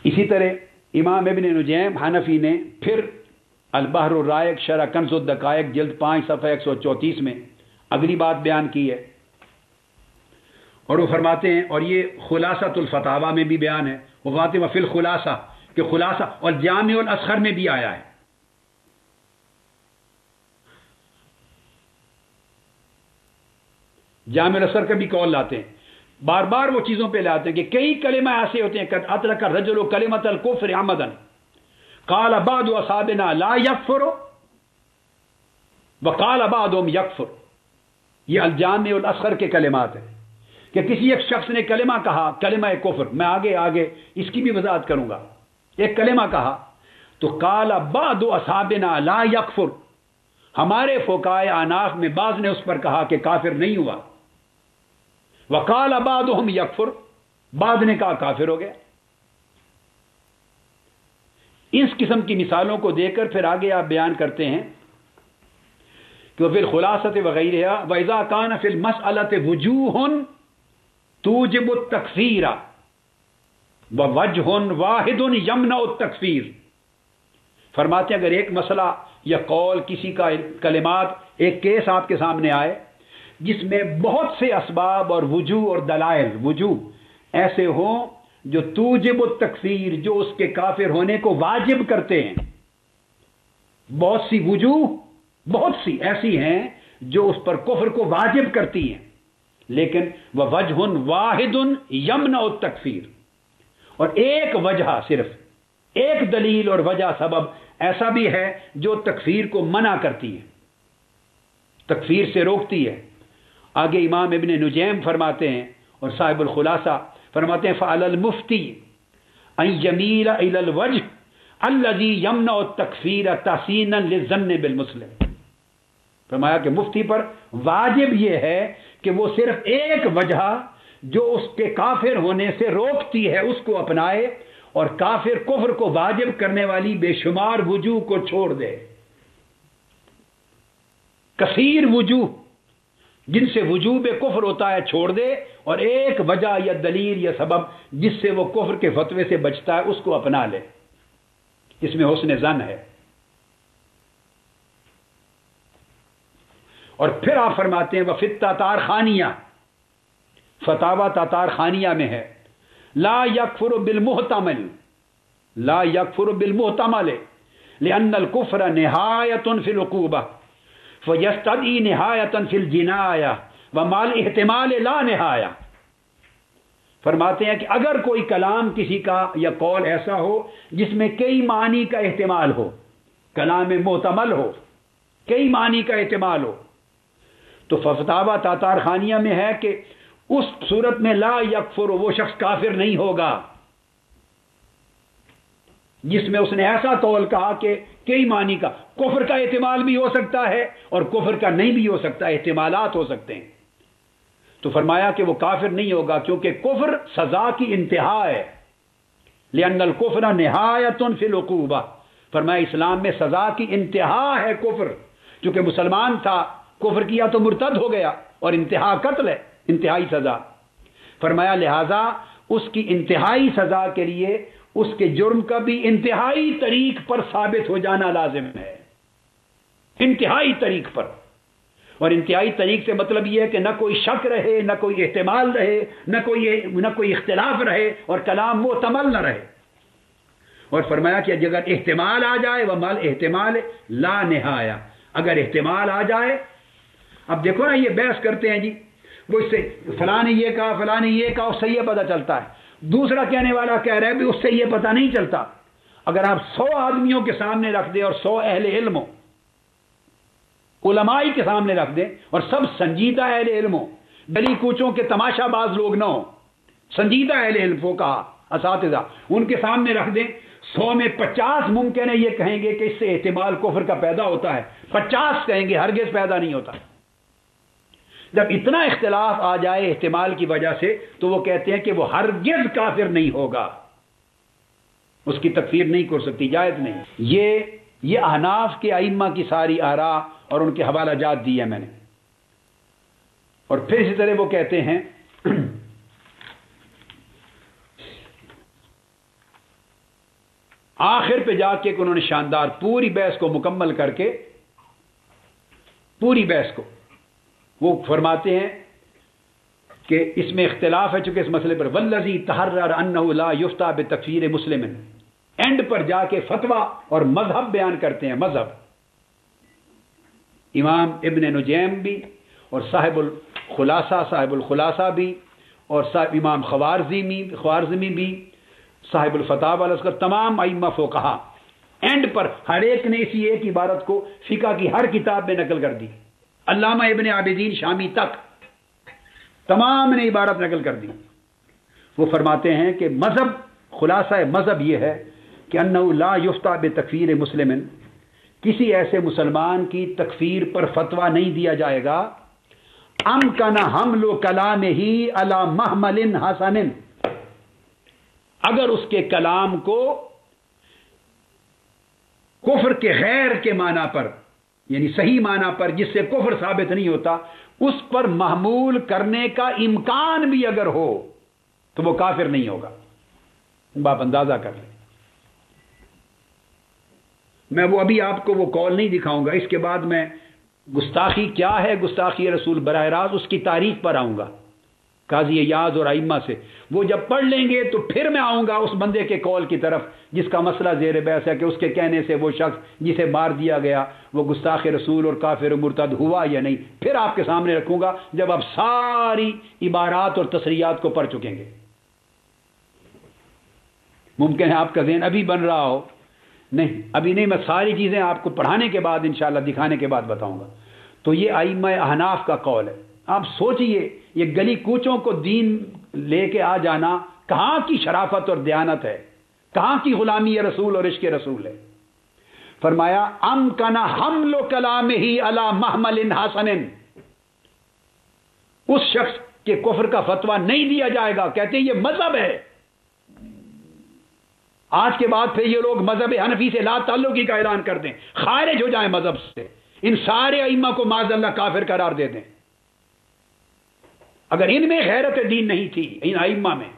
اسی طرح امام ابن نجیم حنفی نے پھر البحر الرائق شرح کنز الدقائق جلد 5 صفحہ 134 میں اگلی بات بیان کی ہے، اور وہ فرماتے ہیں، اور یہ خلاصۃ الفتاوی میں بھی بیان ہے، وہ فرماتے ہیں فی الخلاصہ کہ خلاصہ، اور جامع الاصغر میں بھی آیا ہے۔ جامع الاصغر کا بھی قول لاتے ہیں، بار بار وہ چیزوں پہ لاتے ہیں کہ کئی کلمہ ایسے ہوتے ہیں، قد اطلق الرجل کلمۃ الکفر عمدا قال بعض اصحابنا لا یکفر وقال بعضهم یکفر، یہ الجامع الاصغر کے کلمات ہیں کہ کسی ایک شخص نے کلمہ کہا، کلمہ کفر، میں آگے اس کی بھی وضاحت کروں گا، ایک کلمہ کہا تو قال بعض اصحابنا لا یکفر، ہمارے فقہائے احناف میں بعض نے اس پر کہا کہ کافر نہیں ہوا، وقال بعضهم یکفر، بعض نے کہا کافر ہو گیا۔ اس قسم کی مثالوں کو دے کر پھر آگے آپ بیان کرتے ہیں کہ فی الخلاصۃ وغیرہ وَإِذَا كَانَ فِي الْمَسْأَلَةِ وُجُوهٌ توجب التکفیر ووجہ واحد یمنع التکفیر، فرماتے ہیں اگر ایک مسئلہ یا قول کسی کا کلمات ایک کیس آپ کے سامنے آئے جس میں بہت سے اسباب اور وجوہ اور دلائل وجوہ ایسے ہوں جو توجب التکفیر، جو اس کے کافر ہونے کو واجب کرتے ہیں، بہت سی وجوہ بہت سی ایسی ہیں جو اس پر کفر کو واجب کرتی ہیں، لیکن وہ وجہ واحد یمنع التکفیر، اور ایک وجہ، صرف ایک دلیل اور وجہ سبب ایسا بھی ہے جو تکفیر کو منع کرتی ہے، تکفیر سے روکتی ہے۔ آگے امام ابن نجیم فرماتے ہیں اور صاحب الخلاصہ فرماتے ہیں فعلی المفتی ان یمیل الی الوجہ الذی یمنع التکفیر تحسینا للظن بالمسلم، فرمایا کہ مفتی پر واجب یہ ہے کہ وہ صرف ایک وجہ جو اس کے کافر ہونے سے روکتی ہے اس کو اپنائے، اور کافر کفر کو واجب کرنے والی بے شمار وجوہ کو چھوڑ دے، کثیر وجوہ جن سے وجوب کفر ہوتا ہے چھوڑ دے، اور ایک وجہ یا دلیل یا سبب جس سے وہ کفر کے فتوے سے بچتا ہے اس کو اپنا لے، اس میں حسن ظن ہے۔ اور پھر آپ فرماتے ہیں وفی التتار خانیہ، فتاوی تتار خانیہ میں ہے لا یکفر بالمحتمل، لا یکفر بالمحتمل لأن الكفر نہایت فی العقوبہ فیستدعی نہایت فی الجنایہ ومع الاحتمال لا نہایہ، فرماتے ہیں کہ اگر کوئی کلام کسی کا یا قول ایسا ہو جس میں کئی معنی کا احتمال ہو، کلام محتمل ہو، کئی معنی کا احتمال ہو، تو فتاوی تاتار خانیہ میں ہے کہ اس صورت میں لا یکفر، وہ شخص کافر نہیں ہوگا جس میں اس نے ایسا قول کہا کہ کئی معنی کا، کفر کا احتمال بھی ہو سکتا ہے اور کفر کا نہیں بھی ہو سکتا، احتمالات ہو سکتے ہیں، تو فرمایا کہ وہ کافر نہیں ہوگا کیونکہ کفر سزا کی انتہا ہے، لأن الکفر نہایت فی العقوبہ، فرمایا اسلام میں سزا کی انتہا ہے کفر، چونکہ مسلمان تھا کفر کیا تو مرتد ہو گیا، اور انتہا قتل ہے، انتہائی سزا، فرمایا لہذا اس کی انتہائی سزا کے لیے اس کے جرم کا بھی انتہائی طریق پر ثابت ہو جانا لازم ہے، انتہائی طریق پر، اور انتہائی طریق سے مطلب یہ ہے کہ نہ کوئی شک رہے، نہ کوئی احتمال رہے، نہ کوئی اختلاف رہے، اور کلام محتمل نہ رہے، اور فرمایا کہ اگر احتمال آ جائے ومال احتمال لا نہایہ، اگر احتمال آ جائے، اب دیکھو نا یہ بحث کرتے ہیں جی، وہ اس سے فلاں نے یہ کہا، فلاں نے یہ کہا، اس سے یہ پتہ چلتا ہے، دوسرا کہنے والا کہہ رہا ہے بھی اس سے یہ پتہ نہیں چلتا۔ اگر آپ 100 آدمیوں کے سامنے رکھ دیں اور 100 اہل علم ہو، علمائی کے سامنے رکھ دیں اور سب سنجیدہ اہل علم ہو، گلی کوچوں کے تماشا باز لوگ نہ ہو، سنجیدہ اہل علم فقہا اساتذہ، ان کے سامنے رکھ دیں، 100 میں 50 ممکن ہے یہ کہیں گے کہ اس سے احتمال کفر کا پیدا ہوتا ہے، 50 کہیں گے ہرگز پیدا نہیں ہوتا۔ جب اتنا اختلاف آ جائے احتمال کی وجہ سے تو وہ کہتے ہیں کہ وہ ہرگز کافر نہیں ہوگا، اس کی تکفیر نہیں کر سکتی، جائز نہیں۔ یہ احناف کے ائمہ کی ساری آراء اور ان کے حوالہ جات دی ہے میں نے۔ اور پھر اسی طرح وہ کہتے ہیں آخر پہ جا کے انہوں نے شاندار پوری بحث کو مکمل کر کے پوری بحث کو وہ فرماتے ہیں کہ اس میں اختلاف ہے چونکہ اس مسئلے پر والذی تحرر انہ لا یفتیٰ بتکفیر مسلم، اینڈ پر جا کے فتویٰ اور مذہب بیان کرتے ہیں. مذہب امام ابن نجیم بھی اور صاحب الخلاصہ بھی اور صاحب امام خوارزمی بھی صاحب الفتاوی والاصغر، تمام ائمہ فقہا اینڈ پر ہر ایک نے اسی ایک عبارت کو فقہ کی ہر کتاب میں نقل کر دی. علامہ ابن عابدین شامی تک تمام نے عبارت نقل کر دی. وہ فرماتے ہیں کہ مذہب، خلاصہ مذہب یہ ہے کہ انہ لا یفتیٰ بتکفیر مسلم، کسی ایسے مسلمان کی تکفیر پر فتویٰ نہیں دیا جائے گا امکن حمل کلامہ علی محمل حسن، اگر اس کے کلام کو کفر کے غیر کے معنی پر، یعنی صحیح معنی پر جس سے کفر ثابت نہیں ہوتا، اس پر محمول کرنے کا امکان بھی اگر ہو تو وہ کافر نہیں ہوگا. باپ اندازہ کر لیں. میں وہ ابھی آپ کو وہ کال نہیں دکھاؤں گا، اس کے بعد میں گستاخی کیا ہے، گستاخی رسول براہ راست اس کی تاریخ پر آؤں گا قاضی یاز اور ائمہ سے. وہ جب پڑھ لیں گے تو پھر میں آؤں گا اس بندے کے کال کی طرف جس کا مسئلہ زیر بحث ہے کہ اس کے کہنے سے وہ شخص جسے مار دیا گیا وہ گستاخ رسول اور کافر و مرتد ہوا یا نہیں. پھر آپ کے سامنے رکھوں گا جب آپ ساری عبارات اور تصریحات کو پڑھ چکیں گے. ممکن ہے آپ کا ذہن ابھی بن رہا ہو، نہیں ابھی نہیں، میں ساری چیزیں آپ کو پڑھانے کے بعد انشاءاللہ دکھانے کے بعد بتاؤں گا. تو یہ ائمہ احناف کا قول ہے. آپ سوچئے یہ گلی کوچوں کو دین لے کے آ جانا کہاں کی شرافت اور دیانت ہے، کہاں کی غلامی رسول اور عشق رسول ہے. فرمایا امکن حمل کلامہ علی محمل حسن، اس شخص کے کفر کا فتویٰ نہیں دیا جائے گا. کہتے ہیں یہ مذہب ہے. آج کے بعد پھر یہ لوگ مذہب حنفی سے لا تعلقی کا اعلان کر دیں، خارج ہو جائیں مذہب سے، ان سارے ائمہ کو معاذ اللہ کافر قرار دے دیں. اگر ان میں غیرت دین نہیں تھی، ان ائمہ میں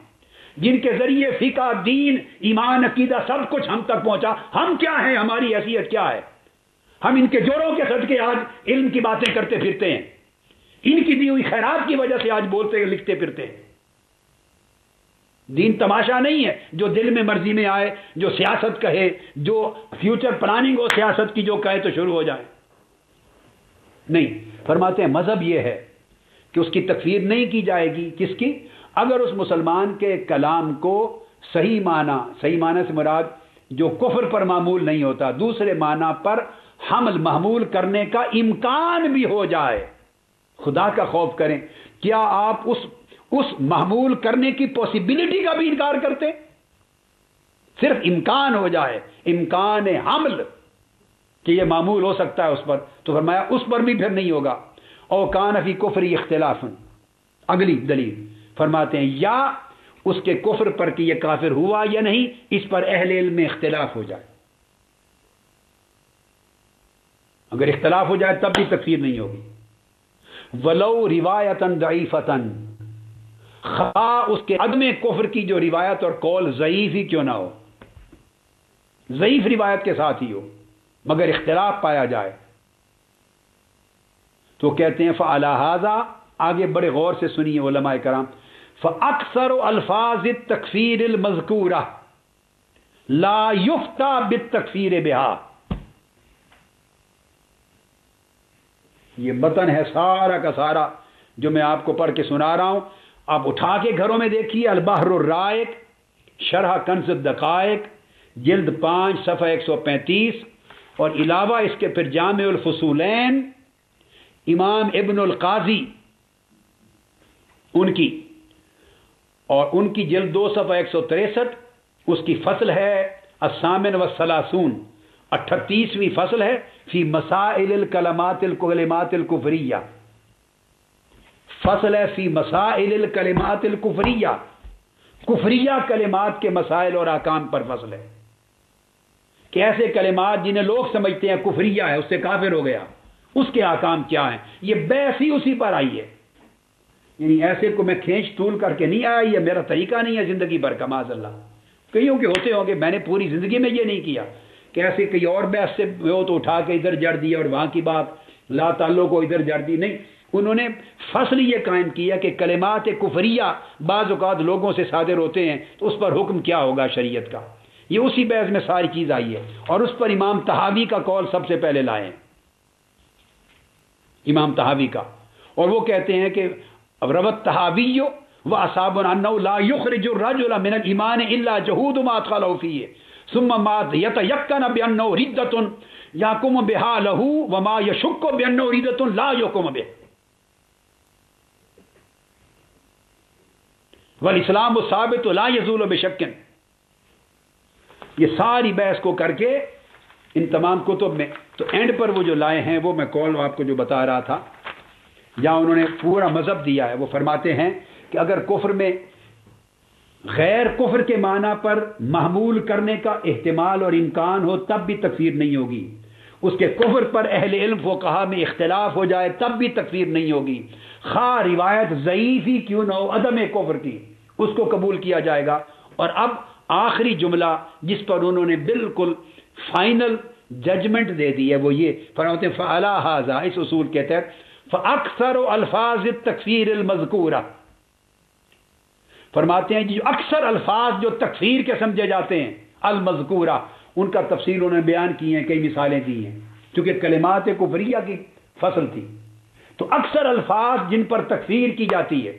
جن کے ذریعے فقہ، دین، ایمان، عقیدہ سب کچھ ہم تک پہنچا، ہم کیا ہیں، ہماری حیثیت کیا ہے؟ ہم ان کے جوڑوں کے صدقے آج علم کی باتیں کرتے پھرتے ہیں، ان کی دی ہوئی خیرات کی وجہ سے آج بولتے لکھتے پھرتے ہیں. دین تماشا نہیں ہے جو دل میں مرضی میں آئے، جو سیاست کہے، جو فیوچر پلاننگ ہو سیاست کی جو کہے تو شروع ہو جائے. نہیں، فرماتے ہیں مذہب یہ ہے کہ اس کی تکفیر نہیں کی جائے گی. کس کی؟ اگر اس مسلمان کے کلام کو صحیح معنی سے مراد جو کفر پر معمول نہیں ہوتا، دوسرے معنی پر حمل محمول کرنے کا امکان بھی ہو جائے. خدا کا خوف کریں، کیا آپ اس محمول کرنے کی پاسبلٹی کا بھی انکار کرتے؟ صرف امکان ہو جائے، امکان حمل کہ یہ معمول ہو سکتا ہے اس پر، تو فرمایا اس پر بھی پھر نہیں ہوگا. او کان فی کفری اختلاف، اگلی دلیل فرماتے ہیں یا اس کے کفر پر کہ یہ کافر ہوا یا نہیں اس پر اہل علم میں اختلاف ہو جائے. اگر اختلاف ہو جائے تب بھی تکفیر نہیں ہوگی. ولو روایتاً ضعیفتاً، خواہ اس کے عدم کفر کی جو روایت اور قول ضعیف ہی کیوں نہ ہو، ضعیف روایت کے ساتھ ہی ہو مگر اختلاف پایا جائے، تو کہتے ہیں فعلی ھذا، آگے بڑے غور سے سنیے علماء کرام، فاکثر الفاظ التکفیر المذکورہ لا یفتیٰ بالتکفیر بہا. یہ متن ہے سارا کا سارا جو میں آپ کو پڑھ کے سنا رہا ہوں. آپ اٹھا کے گھروں میں دیکھیے. البحر الرائق، شرح کنز الدقائق، جلد 5 صفحہ 135، اور علاوہ اس کے پھر جامع الفصولین امام ابن القاضی ان کی، اور ان کی جلد 2 صفحہ 163، اس کی فصل ہے الثامن والثلاثون، 38ویں فصل ہے فی مسائل الکلمات الکفریہ، فصل ہے فی مسائل الکلمات الکفریہ، کفریہ کلمات کے مسائل اور احکام پر فصل ہے کہ ایسے کلمات جنہیں لوگ سمجھتے ہیں کفریہ ہے، اس سے کافر ہو گیا، اس کے احکام کیا ہیں. یہ بحث ہی اسی پر آئی ہے. یعنی ایسے کو میں کھینچ طول کر کے نہیں آیا، یہ میرا طریقہ نہیں ہے زندگی بھر کا معاذ اللہ. کئیوں کے ہوتے ہوں گے، میں نے پوری زندگی میں یہ نہیں کیا کہ ایسے کئی اور بحث سے ہو تو اٹھا کے ادھر جڑ دیا اور وہاں کی بات لا تعلق کو ادھر جڑ دی، نہیں، انہوں نے فصل یہ قائم کیا کہ کلمات کفریہ بعض اوقات لوگوں سے صادر ہوتے ہیں تو اس پر حکم کیا ہوگا شریعت کا، یہ اسی بحث میں ساری چیز آئی ہے، اور اس پر امام طحاوی کا قول سب سے پہلے لائے، امام طحاوی کا، اور وہ کہتے ہیں کہ روت طحاوی و اصحاب انہ لا یخرج الرجل من الایمان الا جحود ما ادخلہ فیہ ثم ما یتیقن بانہ ردۃ یحکم بها له وما یشک بانہ ردۃ لا یحکم بہ والاسلام ثابت لا یزول بشک۔ یہ ساری بحث کو کر کے ان تمام کتب میں تو اینڈ پر وہ جو لائے ہیں وہ میں کال آپ کو جو بتا رہا تھا، یا انہوں نے پورا مذہب دیا ہے، وہ فرماتے ہیں کہ اگر کفر میں غیر کفر کے معنی پر محمول کرنے کا احتمال اور امکان ہو تب بھی تکفیر نہیں ہوگی، اس کے کفر پر اہل علم فقہا میں اختلاف ہو جائے تب بھی تکفیر نہیں ہوگی، خواہ روایت ضعیف ہی کیوں نہ ہو عدم کفر کی، اس کو قبول کیا جائے گا۔ اور اب آخری جملہ جس پر انہوں نے بالکل فائنل ججمنٹ دے دی ہے وہ یہ فرماتے ہیں فعلی ھذا، اس اصول کے تحت فاکثر الفاظ التکفیر المذکورہ، فرماتے ہیں جو اکثر الفاظ جو تکفیر کے سمجھے جاتے ہیں المذکورہ، ان کا تفصیل انہوں نے بیان کی ہیں، کئی مثالیں دی ہیں، چونکہ کلمات کفریہ کی فصل تھی، تو اکثر الفاظ جن پر تکفیر کی جاتی ہے،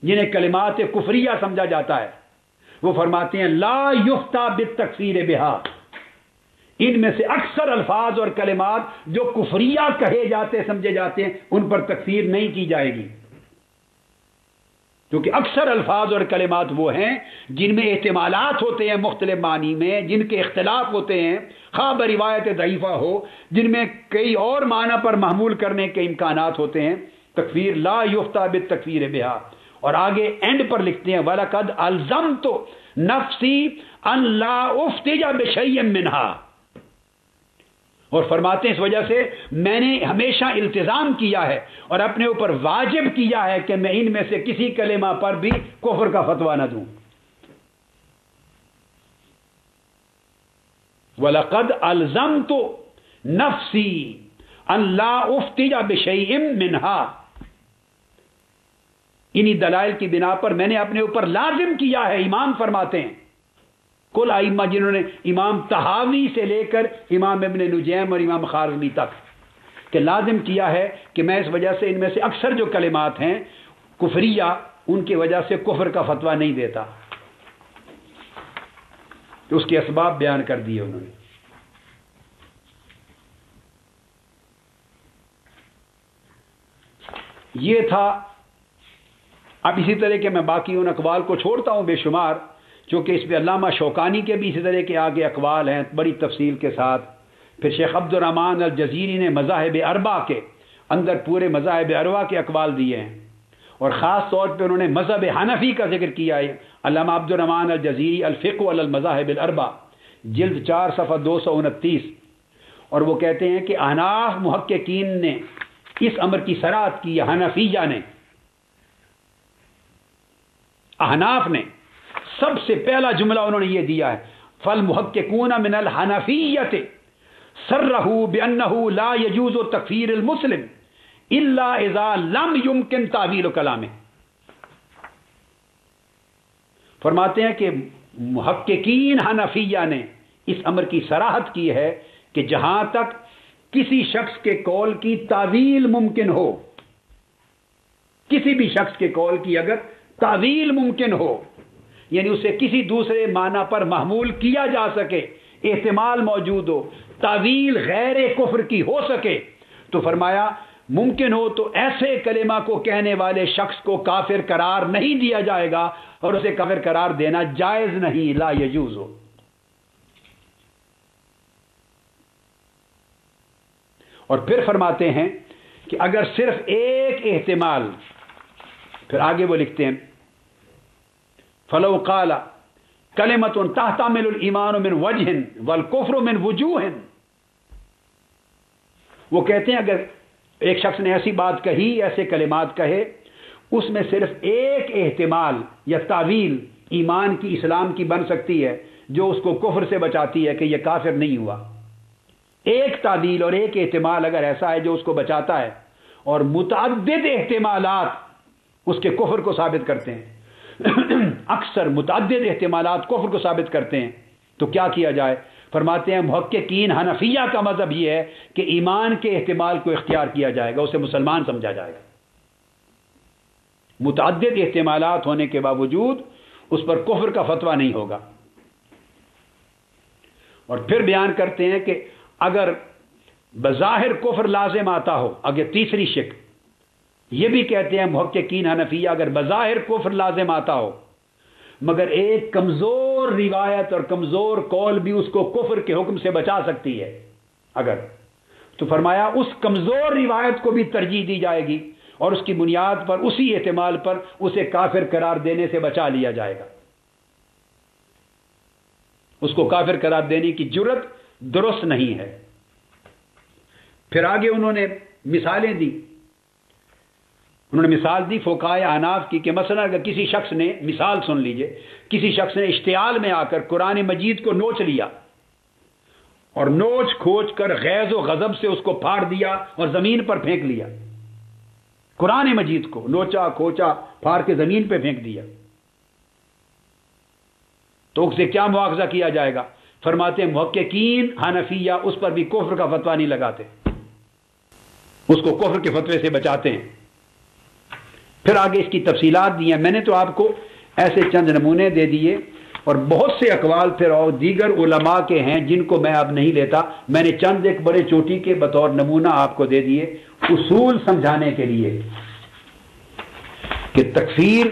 جنہیں کلمات کفریہ سمجھا جاتا ہے، وہ فرماتے ہیں لا یفتیٰ بالتکفیر بہا، ان میں سے اکثر الفاظ اور کلمات جو کفریہ کہے جاتے سمجھے جاتے ہیں ان پر تکفیر نہیں کی جائے گی، کیونکہ اکثر الفاظ اور کلمات وہ ہیں جن میں احتمالات ہوتے ہیں مختلف معنی میں، جن کے اختلاف ہوتے ہیں خواہ روایت ضعیفہ ہو، جن میں کئی اور معنی پر محمول کرنے کے امکانات ہوتے ہیں، تکفیر لا یفتیٰ بالتکفیر بہا۔ اور آگے اینڈ پر لکھتے ہیں وَلَقَدْ أَلْزَمْتُ نَفْسِي أَنْ لَا أُفْتِجَ بِشَيْءٍ مِّنْهَا، اور فرماتے ہیں اس وجہ سے میں نے ہمیشہ التزام کیا ہے اور اپنے اوپر واجب کیا ہے کہ میں ان میں سے کسی کلمہ پر بھی کفر کا فتویٰ نہ دوں۔ وَلَقَدْ أَلْزَمْتُ نَفْسِي أَنْ لَا أُفْتِجَ بِشَيْءٍ مِّنْهَا، انہی دلائل کی بنا پر میں نے اپنے اوپر لازم کیا ہے، امام فرماتے ہیں کل ائمہ جنہوں نے امام طحاوی سے لے کر امام ابن نجیم اور امام خارزمی تک کہ لازم کیا ہے کہ میں اس وجہ سے ان میں سے اکثر جو کلمات ہیں کفریہ ان کی وجہ سے کفر کا فتویٰ نہیں دیتا، تو اس کے اسباب بیان کر دیے انہوں نے۔ یہ تھا۔ اب اسی طرح کے میں باقی ان اقوال کو چھوڑتا ہوں بے شمار، چونکہ اس پہ علامہ شوکانی کے بھی اسی طرح کے آگے اقوال ہیں بڑی تفصیل کے ساتھ، پھر شیخ عبد الرحمن الجزیری نے مذاہب اربعہ کے اندر پورے مذاہب اربعہ کے اقوال دیے ہیں، اور خاص طور پہ انہوں نے مذہب حنفی کا ذکر کیا ہے۔ علامہ عبد الرحمن الجزیری الفقہ علی المذاہب الاربعہ جلد 4 صفحہ 229، اور وہ کہتے ہیں کہ احناف محققین نے اس امر کی صراحت کی، حنفیہ نے، احناف نے سب سے پہلا جملہ انہوں نے یہ دیا ہے فالمحققون من الحنفیۃ صرحوا بانه لا يجوز تکفیر المسلم الا اذا لم يمكن تعویل کلامه، فرماتے ہیں کہ محققین حنفیہ نے اس امر کی صراحت کی ہے کہ جہاں تک کسی شخص کے قول کی تعویل ممکن ہو، کسی بھی شخص کے قول کی اگر تعویل ممکن ہو، یعنی اسے کسی دوسرے معنی پر محمول کیا جا سکے، احتمال موجود ہو، تعویل غیر کفر کی ہو سکے، تو فرمایا ممکن ہو تو ایسے کلمہ کو کہنے والے شخص کو کافر قرار نہیں دیا جائے گا، اور اسے کافر قرار دینا جائز نہیں، لا یجوز ہو۔ اور پھر فرماتے ہیں کہ اگر صرف ایک احتمال، پھر آگے وہ لکھتے ہیں فلو قال کلمۃ تحتمل الایمان من وجہ والکفر من وجوہ، وہ کہتے ہیں اگر ایک شخص نے ایسی بات کہی، ایسے کلمات کہے، اس میں صرف ایک احتمال یا تعویل ایمان کی اسلام کی بن سکتی ہے جو اس کو کفر سے بچاتی ہے کہ یہ کافر نہیں ہوا. ایک تعدیل اور ایک احتمال اگر ایسا ہے جو اس کو بچاتا ہے اور متعدد احتمالات اس کے کفر کو ثابت کرتے ہیں اکثر متعدد احتمالات کفر کو ثابت کرتے ہیں تو کیا کیا جائے؟ فرماتے ہیں محققین حنفیہ کا مذہب یہ ہے کہ ایمان کے احتمال کو اختیار کیا جائے گا، اسے مسلمان سمجھا جائے گا. متعدد احتمالات ہونے کے باوجود اس پر کفر کا فتویٰ نہیں ہوگا. اور پھر بیان کرتے ہیں کہ اگر بظاہر کفر لازم آتا ہو، اگر تیسری شک یہ بھی کہتے ہیں محققین حنفیہ، اگر بظاہر کفر لازم آتا ہو مگر ایک کمزور روایت اور کمزور قول بھی اس کو کفر کے حکم سے بچا سکتی ہے اگر، تو فرمایا اس کمزور روایت کو بھی ترجیح دی جائے گی اور اس کی بنیاد پر اسی احتمال پر اسے کافر قرار دینے سے بچا لیا جائے گا. اس کو کافر قرار دینے کی جرت درست نہیں ہے. پھر آگے انہوں نے مثالیں دی. انہوں نے مثال دی فقہائے احناف کی کہ مثلا اگر کسی شخص نے، مثال سن لیجئے، کسی شخص نے اشتعال میں آ کر قرآن مجید کو نوچ لیا اور نوچ کھوچ کر غیظ و غضب سے اس کو پھاڑ دیا اور زمین پر پھینک لیا. قرآن مجید کو نوچا کھوچا پھاڑ کے زمین پہ پھینک دیا تو اسے کیا مواخذہ کیا جائے گا؟ فرماتے ہیں محققین حنفیہ اس پر بھی کفر کا فتویٰ نہیں لگاتے، اس کو کفر کے فتوے سے بچاتے ہیں. پھر آگے اس کی تفصیلات دی ہیں. میں نے تو آپ کو ایسے چند نمونے دے دیے اور بہت سے اقوال پھر اور دیگر علماء کے ہیں جن کو میں اب نہیں لیتا. میں نے چند ایک بڑے چوٹی کے بطور نمونہ آپ کو دے دیے اصول سمجھانے کے لیے کہ تکفیر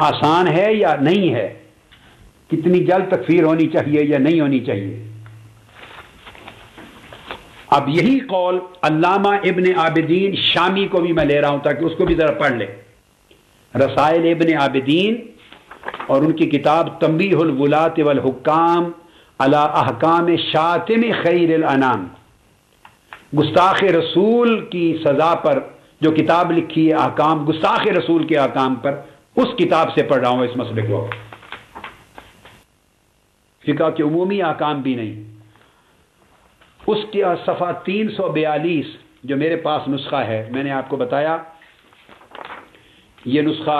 آسان ہے یا نہیں ہے، کتنی جلد تکفیر ہونی چاہیے یا نہیں ہونی چاہیے. اب یہی قول علامہ ابن عابدین شامی کو بھی میں لے رہا ہوں تاکہ اس کو بھی ذرا پڑھ لیں. رسائل ابن عابدین اور ان کی کتاب تنبیہ الولاۃ والحکام علی احکام شاتم خیر الانام، گستاخ رسول کی سزا پر جو کتاب لکھی ہے، احکام گستاخ رسول کے احکام پر، اس کتاب سے پڑھ رہا ہوں اس مسئلے کو. فقہ کے عمومی احکام بھی نہیں. اس کی صفحہ 342 جو میرے پاس نسخہ ہے، میں نے آپ کو بتایا یہ نسخہ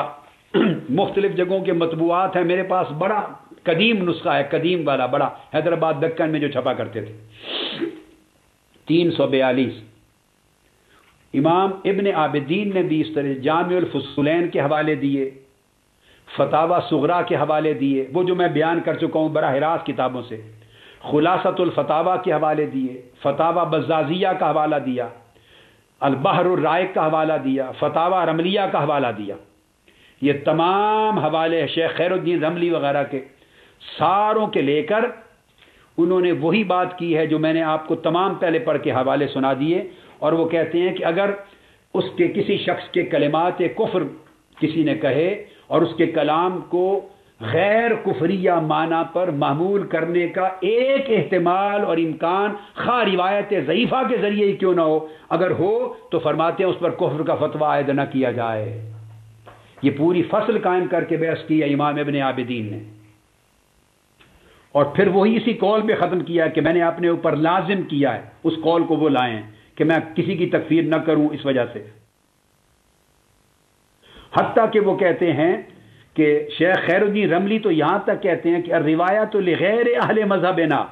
مختلف جگہوں کے مطبوعات ہیں، میرے پاس بڑا قدیم نسخہ ہے، قدیم والا بڑا، حیدرآباد دکن میں جو چھپا کرتے تھے. 342 امام ابن عابدین نے بھی اس طرح جامع الفصولین کے حوالے دیے، فتاوی صغرا کے حوالے دیے، وہ جو میں بیان کر چکا ہوں براہ راست کتابوں سے، خلاصۃ الفتاوی کے حوالے دیے، فتاوی بزازیہ کا حوالہ دیا، البحر الرائق کا حوالہ دیا، فتاوی رملیہ کا حوالہ دیا. یہ تمام حوالے شیخ خیر الدین رملی وغیرہ کے ساروں کے لے کر انہوں نے وہی بات کی ہے جو میں نے آپ کو تمام پہلے پڑھ کے حوالے سنا دیے. اور وہ کہتے ہیں کہ اگر اس کے کسی شخص کے کلمات کفر کسی نے کہے اور اس کے کلام کو غیر کفریہ معنی پر محمول کرنے کا ایک احتمال اور امکان خواہ روایت ضعیفہ کے ذریعے ہی کیوں نہ ہو، اگر ہو تو فرماتے ہیں اس پر کفر کا فتویٰ عائد نہ کیا جائے. یہ پوری فصل قائم کر کے بحث کی ہے امام ابن عابدین نے. اور پھر وہی اسی قول پہ ختم کیا کہ میں نے اپنے اوپر لازم کیا ہے، اس قول کو وہ لائیں کہ میں کسی کی تکفیر نہ کروں اس وجہ سے. حتیٰ کہ وہ کہتے ہیں کہ شیخ خیر الدین رملی تو یہاں تک کہتے ہیں کہ الروایت لغیر اہل مذہبنا،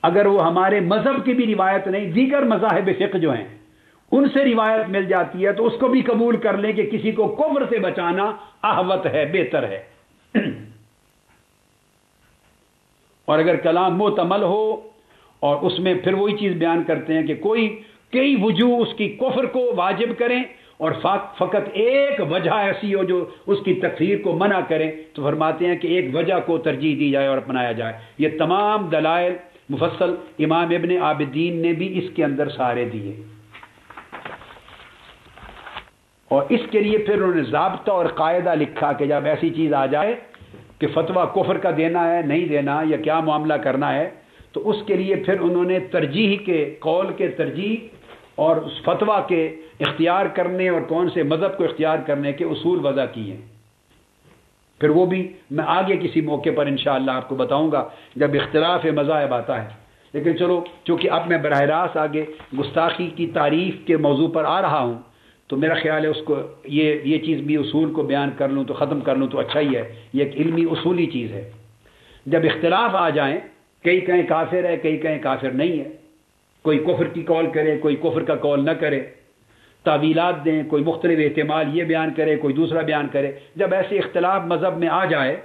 اگر وہ ہمارے مذہب کی بھی روایت نہیں، دیگر مذاہب فقہ جو ہیں ان سے روایت مل جاتی ہے تو اس کو بھی قبول کر لیں کہ کسی کو کفر سے بچانا احوط ہے، بہتر ہے. اور اگر کلام محتمل ہو اور اس میں پھر وہی چیز بیان کرتے ہیں کہ کئی وجوہ اس کی کفر کو واجب کریں اور فقط ایک وجہ ایسی ہو جو اس کی تکفیر کو منع کریں، تو فرماتے ہیں کہ ایک وجہ کو ترجیح دی جائے اور اپنایا جائے. یہ تمام دلائل مفصل امام ابن عابدین نے بھی اس کے اندر سارے دیے. اور اس کے لیے پھر انہوں نے ضابطہ اور قاعدہ لکھا کہ جب ایسی چیز آ جائے کہ فتویٰ کفر کا دینا ہے نہیں دینا یا کیا معاملہ کرنا ہے، تو اس کے لیے پھر انہوں نے ترجیح کے قول کے ترجیح اور اس فتویٰ کے اختیار کرنے اور کون سے مذہب کو اختیار کرنے کے اصول وضع کیے. پھر وہ بھی میں آگے کسی موقع پر انشاءاللہ آپ کو بتاؤں گا جب اختلاف مذاہب آتا ہے. لیکن چلو چونکہ اب میں براہ راست آگے گستاخی کی تعریف کے موضوع پر آ رہا ہوں تو میرا خیال ہے اس کو یہ چیز بھی اصول کو بیان کر لوں تو ختم کر لوں تو اچھا ہی ہے. یہ ایک علمی اصولی چیز ہے. جب اختلاف آ جائیں کئی کہیں کافر ہے کئی کہیں کافر نہیں ہے, کوئی کفر کی قول کرے کوئی کفر کا قول نہ کرے, تعویلات دیں, کوئی مختلف احتمال یہ بیان کرے کوئی دوسرا بیان کرے. جب ایسے اختلاف مذہب میں آ جائے,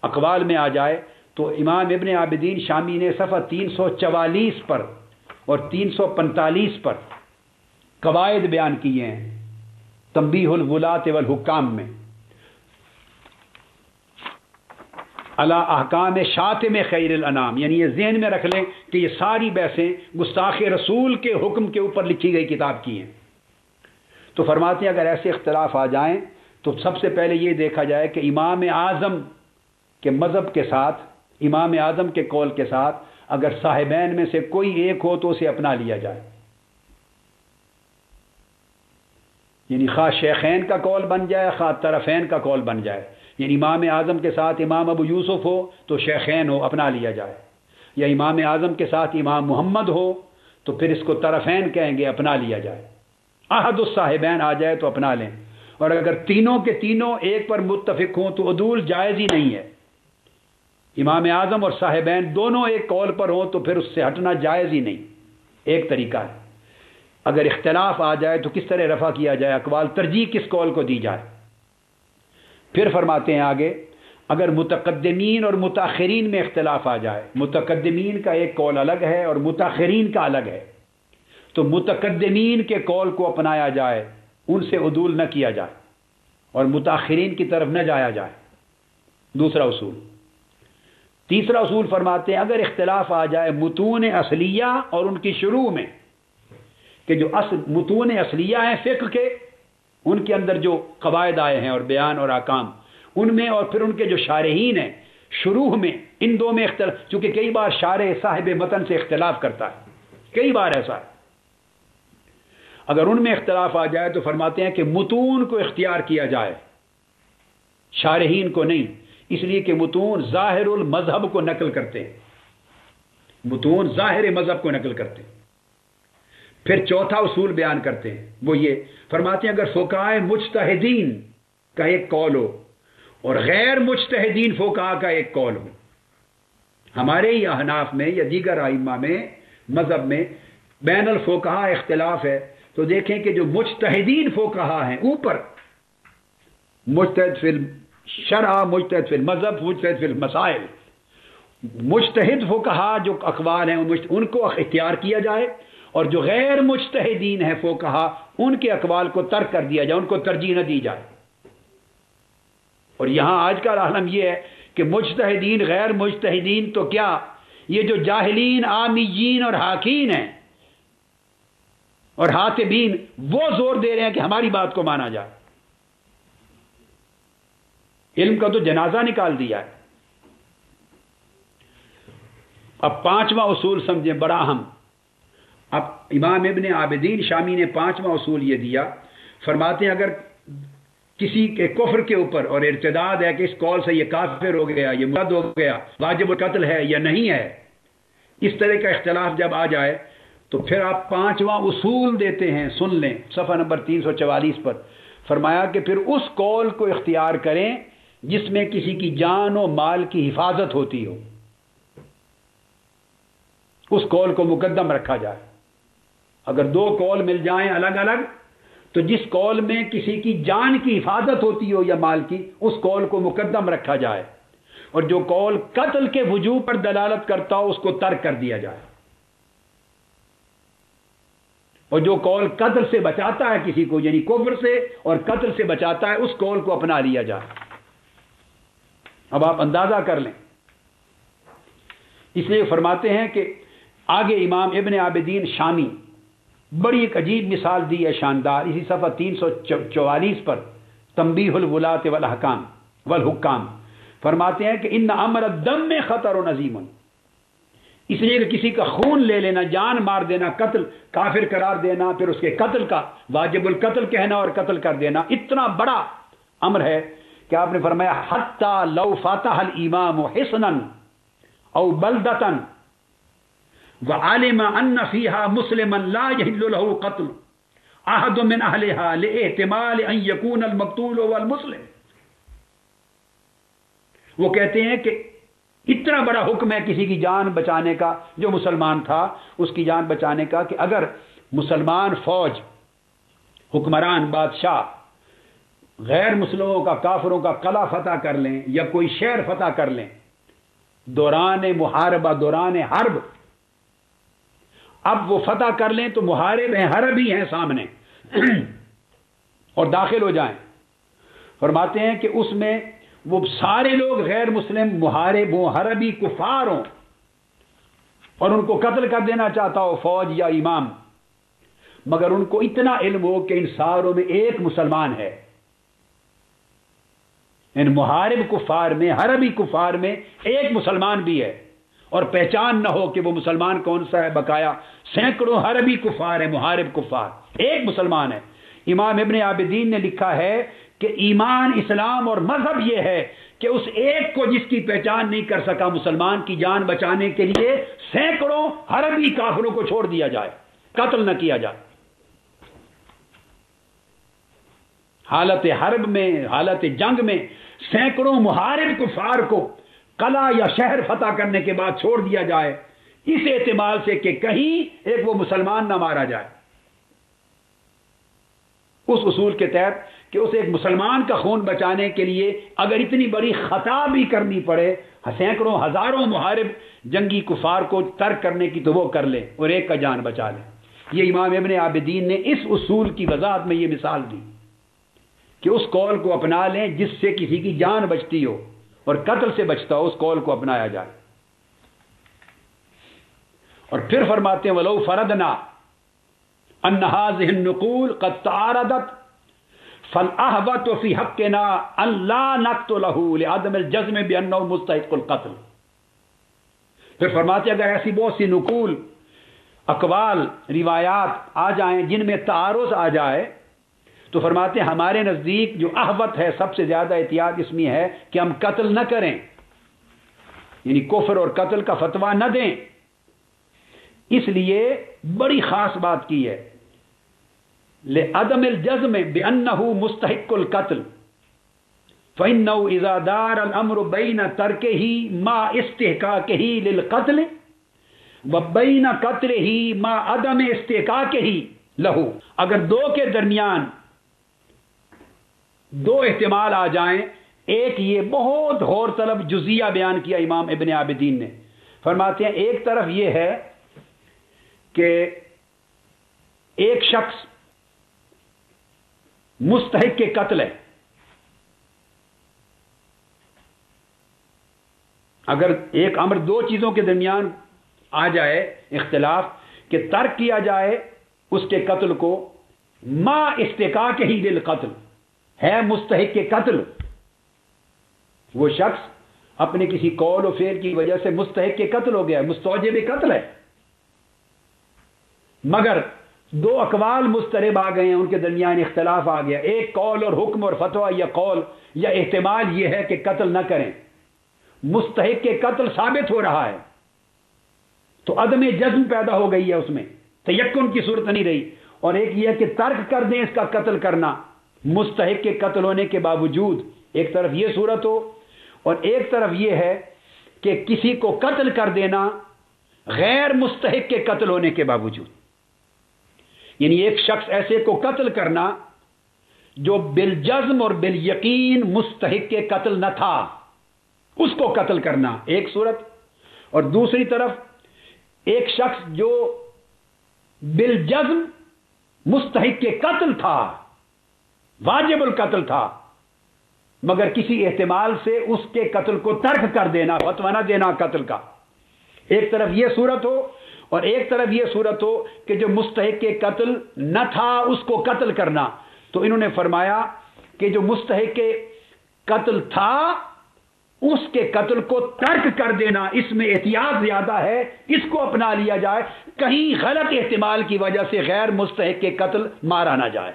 اقوال میں آ جائے, تو امام ابن عابدین شامی نے صفحہ 344 پر اور 345 پر قواعد بیان کیے ہیں تنبیہ الولاۃ والحکام میں علی احکام شاتم خیر الانام. یعنی یہ ذہن میں رکھ لیں کہ یہ ساری بحثیں گستاخ رسول کے حکم کے اوپر لکھی گئی کتاب کی ہیں. تو فرماتے ہیں اگر ایسے اختلاف آ جائیں تو سب سے پہلے یہ دیکھا جائے کہ امام اعظم کے مذہب کے ساتھ, امام اعظم کے قول کے ساتھ اگر صاحبین میں سے کوئی ایک ہو تو اسے اپنا لیا جائے. یعنی خواہ شیخین کا قول بن جائے خواہ طرفین کا قول بن جائے. یعنی امام اعظم کے ساتھ امام ابو یوسف ہو تو شیخین ہو اپنا لیا جائے, یا امام اعظم کے ساتھ امام محمد ہو تو پھر اس کو طرفین کہیں گے اپنا لیا جائے. احد الصاحبین آ جائے تو اپنا لیں. اور اگر تینوں کے تینوں ایک پر متفق ہوں تو عدول جائز ہی نہیں ہے. امام اعظم اور صاحبین دونوں ایک قول پر ہوں تو پھر اس سے ہٹنا جائز ہی نہیں. ایک طریقہ ہے. اگر اختلاف آ جائے تو کس طرح رفع کیا جائے, اقوال ترجیح کس قول کو دی جائے. پھر فرماتے ہیں آگے اگر متقدمین اور متاخرین میں اختلاف آ جائے, متقدمین کا ایک قول الگ ہے اور متاخرین کا الگ ہے, تو متقدمین کے قول کو اپنایا جائے, ان سے عدول نہ کیا جائے اور متاخرین کی طرف نہ جایا جائے. دوسرا اصول. تیسرا اصول فرماتے ہیں اگر اختلاف آ جائے متون اصلیہ اور ان کی شروع میں, کہ جو متون اصلیہ ہیں فقہ کے, ان کے اندر جو قواعد آئے ہیں اور بیان اور احکام ان میں, اور پھر ان کے جو شارحین ہیں شروع میں, ان دو میں اختلاف, چونکہ کئی بار شارح صاحب متن سے اختلاف کرتا ہے, کئی بار ایسا ہے. اگر ان میں اختلاف آ جائے تو فرماتے ہیں کہ متون کو اختیار کیا جائے, شارحین کو نہیں, اس لیے کہ متون ظاہر المذہب کو نقل کرتے ہیں, متون ظاہر مذہب کو نقل کرتے ہیں. پھر چوتھا اصول بیان کرتے ہیں, وہ یہ فرماتے ہیں اگر فقہاء مجتہدین کا ایک قول ہو اور غیر مجتہدین فقہاء کا ایک قول ہو, ہمارے ہی احناف میں یا دیگر ائمہ میں مذہب میں بین الفقہاء اختلاف ہے, تو دیکھیں کہ جو مجتہدین فقہاء ہیں اوپر, مجتہد فی الشرع, مجتہد فی المذہب, مجتہد فی المسائل, مجتہد فقہاء جو اقوال ہیں ان کو اختیار کیا جائے, اور جو غیر مجتہدین ہیں فقہاء ان کے اقوال کو ترک کر دیا جائے, ان کو ترجیح نہ دی جائے. اور یہاں آج کا عالم یہ ہے کہ مجتہدین غیر مجتہدین تو کیا, یہ جو جاہلین عامیین اور حاکین ہیں اور حاتبین, وہ زور دے رہے ہیں کہ ہماری بات کو مانا جائے. علم کا تو جنازہ نکال دیا ہے. اب پانچواں اصول سمجھیں, بڑا اہم. اب امام ابن عابدین شامی نے پانچواں اصول یہ دیا, فرماتے ہیں اگر کسی کے کفر کے اوپر اور ارتداد ہے کہ اس قول سے یہ کافر ہو گیا, یہ مرتد ہو گیا, واجب القتل ہے یا نہیں ہے, اس طرح کا اختلاف جب آ جائے تو پھر آپ پانچواں اصول دیتے ہیں, سن لیں صفحہ نمبر 344 پر. فرمایا کہ پھر اس قول کو اختیار کریں جس میں کسی کی جان و مال کی حفاظت ہوتی ہو, اس قول کو مقدم رکھا جائے. اگر دو قول مل جائیں الگ الگ تو جس قول میں کسی کی جان کی حفاظت ہوتی ہو یا مال کی, اس قول کو مقدم رکھا جائے, اور جو قول قتل کے وجوب پر دلالت کرتا ہو اس کو ترک کر دیا جائے, اور جو قول قتل سے بچاتا ہے کسی کو, یعنی کفر سے اور قتل سے بچاتا ہے, اس قول کو اپنا لیا جائے. اب آپ اندازہ کر لیں. اس لیے فرماتے ہیں کہ آگے امام ابن عابدین شامی بڑی ایک عجیب مثال دی ہے, شاندار, اسی صفحہ 344 پر تنبیہ الولاۃ والاحکام والحکام. فرماتے ہیں کہ ان امر الدم میں خطر و عظیم, اس لیے کہ کسی کا خون لے لینا, جان مار دینا, قتل کافر قرار دینا, پھر اس کے قتل کا واجب القتل کہنا اور قتل کر دینا, اتنا بڑا امر ہے کہ آپ نے فرمایا حتی لو فتح الامام حصنا او بلدتا وعلم ان فيها مسلما لا يحل له قتل احد من اهلها لاحتمال ان يكون المقتول هو المسلم. وہ کہتے ہیں کہ اتنا بڑا حکم ہے کسی کی جان بچانے کا جو مسلمان تھا، اس کی جان بچانے کا، کہ اگر مسلمان فوج، حکمران، بادشاہ غیر مسلموں کا، کافروں کا قلعہ فتح کر لیں یا کوئی شہر فتح کر لیں دوران محاربہ، دوران حرب، اب وہ فتح کر لیں تو محارب ہیں، حربی ہیں سامنے اور داخل ہو جائیں، فرماتے ہیں کہ اس میں وہ سارے لوگ غیر مسلم، محارب ہوں، حربی، کفار ہوں، اور ان کو قتل کر دینا چاہتا ہو فوج یا امام، مگر ان کو اتنا علم ہو کہ ان ساروں میں ایک مسلمان ہے، ان محارب کفار میں، حربی کفار میں ایک مسلمان بھی ہے، اور پہچان نہ ہو کہ وہ مسلمان کون سا ہے، بقایا سینکڑوں حربی کفار ہیں، محارب کفار، ایک مسلمان ہے. امام ابن عابدین نے لکھا ہے کہ ایمان، اسلام اور مذہب یہ ہے کہ اس ایک کو جس کی پہچان نہیں کر سکا مسلمان کی جان بچانے کے لیے سینکڑوں حربی کافروں کو چھوڑ دیا جائے، قتل نہ کیا جائے. حالت حرب میں، حالت جنگ میں سینکڑوں محارب کفار کو قلعہ یا شہر فتح کرنے کے بعد چھوڑ دیا جائے، اس احتمال سے کہ کہیں ایک وہ مسلمان نہ مارا جائے. اس اصول کے تحت کہ اس ایک مسلمان کا خون بچانے کے لیے اگر اتنی بڑی خطا بھی کرنی پڑے، سینکڑوں ہزاروں محارب جنگی کفار کو ترک کرنے کی تو وہ کر لے اور ایک کا جان بچا لے. یہ امام ابن عابدین نے اس اصول کی وضاحت میں یہ مثال دی کہ اس قول کو اپنا لیں جس سے کسی کی جان بچتی ہو اور قتل سے بچتا ہو، اس قول کو اپنایا جائے. اور پھر فرماتے ہیں وَلَوْ فَرَدْنَا أَنَّ هَذِهِ النُّقُولَ قَدْ تَعَارَضَتْ فَالْأَحْوَطُ فِي حَقِّنَا أَنْ لَا نَقْتُلَهُ لِعَدَمِ الْجَزْمِ بِأَنَّهُ مُسْتَحِقُّ الْقَتْلِ. پھر فرماتے ہیں اگر ایسی بہت سی نقول، اقوال، روایات آ جائیں جن میں تعارض آ جائے تو فرماتے ہیں ہمارے نزدیک جو احوط ہے، سب سے زیادہ احتیاط اس میں ہے کہ ہم قتل نہ کریں، یعنی کفر اور قتل کا فتویٰ نہ دیں. اس لیے بڑی خاص بات کی ہے لعدم الجزم بأنه مستحق القتل فإنه إذا دار الأمر بين تركه مع استحقاقه للقتل وبين قتله مع عدم استحقاقه له، اگر دو کے درمیان دو احتمال آ جائیں، ایک یہ بہت غور طلب جزیہ بیان کیا امام ابن عابدین نے، فرماتے ہیں ایک طرف یہ ہے کہ ایک شخص مستحق کے قتل ہے، اگر ایک امر دو چیزوں کے درمیان آ جائے اختلاف کہ ترک کیا جائے اس کے قتل کو، ما استحقاق ہی للقتل، ہے مستحق کے قتل، وہ شخص اپنے کسی قول و فعل کی وجہ سے مستحق کے قتل ہو گیا، مستوجب قتل ہے، مگر دو اقوال مضطرب آ گئے ہیں، ان کے درمیان اختلاف آ گیا، ایک قول اور حکم اور فتویٰ یا قول یا احتمال یہ ہے کہ قتل نہ کریں، مستحق کے قتل ثابت ہو رہا ہے تو عدم جزم پیدا ہو گئی ہے، اس میں تیقن کی صورت نہیں رہی، اور ایک یہ ہے کہ ترک کر دیں اس کا قتل کرنا مستحق کے قتل ہونے کے باوجود، ایک طرف یہ صورت ہو اور ایک طرف یہ ہے کہ کسی کو قتل کر دینا غیر مستحق کے قتل ہونے کے باوجود، یعنی ایک شخص ایسے کو قتل کرنا جو بالجزم اور بالیقین مستحق کے قتل نہ تھا، اس کو قتل کرنا ایک صورت، اور دوسری طرف ایک شخص جو بالجزم مستحق کے قتل تھا، واجب القتل تھا، مگر کسی احتمال سے اس کے قتل کو ترک کر دینا، فتویٰ نہ دینا قتل کا، ایک طرف یہ صورت ہو اور ایک طرف یہ صورت ہو کہ جو مستحق کے قتل نہ تھا اس کو قتل کرنا. تو انہوں نے فرمایا کہ جو مستحق کے قتل تھا اس کے قتل کو ترک کر دینا، اس میں احتیاط زیادہ ہے، اس کو اپنا لیا جائے، کہیں غلط احتمال کی وجہ سے غیر مستحق کے قتل مارا نہ جائے.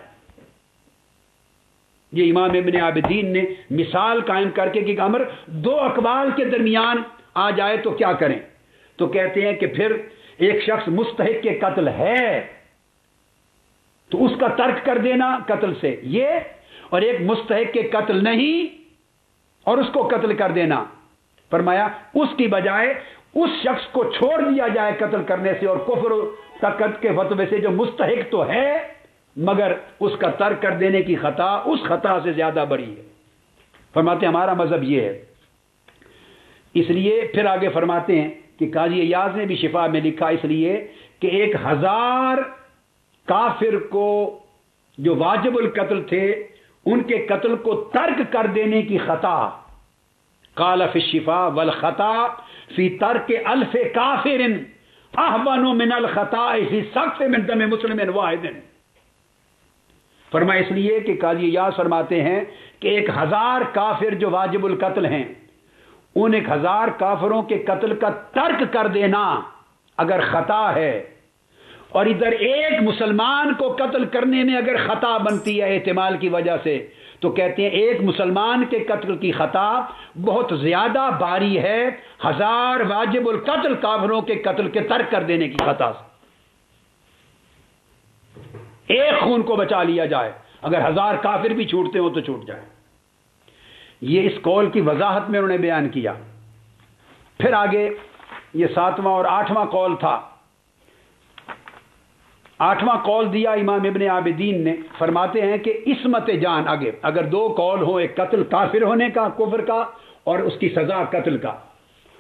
یہ امام ابن عابدین نے مثال قائم کر کے کہ امر دو اقوال کے درمیان آ جائے تو کیا کریں؟ تو کہتے ہیں کہ پھر ایک شخص مستحق کے قتل ہے تو اس کا ترک کر دینا قتل سے یہ، اور ایک مستحق کے قتل نہیں اور اس کو قتل کر دینا، فرمایا اس کی بجائے اس شخص کو چھوڑ دیا جائے قتل کرنے سے اور کفر طاقت کے فتوے سے جو مستحق تو ہے مگر اس کا ترک کر دینے کی خطا اس خطا سے زیادہ بڑی ہے۔ فرماتے ہیں ہمارا مذہب یہ ہے۔ اس لیے پھر آگے فرماتے ہیں کہ قاضی ایاز نے بھی شفا میں لکھا اس لیے کہ 1000 کافر کو جو واجب القتل تھے ان کے قتل کو ترک کر دینے کی خطا، قال فی الشفاء والخطا فی ترک 1000 کافر اہون من الخطاء فی سفک من دم مسلم واحد۔ فرمایا اس لیے کہ قاضی ایاز فرماتے ہیں کہ 1000 کافر جو واجب القتل ہیں ان 1000 کافروں کے قتل کا ترک کر دینا اگر خطا ہے، اور ادھر ایک مسلمان کو قتل کرنے میں اگر خطا بنتی ہے احتمال کی وجہ سے، تو کہتے ہیں ایک مسلمان کے قتل کی خطا بہت زیادہ باری ہے 1000 واجب القتل کافروں کے قتل کے ترک کر دینے کی خطا سے۔ ایک خون کو بچا لیا جائے، اگر 1000 کافر بھی چھوٹتے ہو تو چھوٹ جائے۔ یہ اس قول کی وضاحت میں انہوں نے بیان کیا۔ پھر آگے یہ 7واں اور 8واں قول تھا۔ 8واں قول دیا امام ابن عابدین نے، فرماتے ہیں کہ عصمت جان، آگے اگر 2 قول ہوں، ایک قتل کافر ہونے کا کفر کا اور اس کی سزا قتل کا،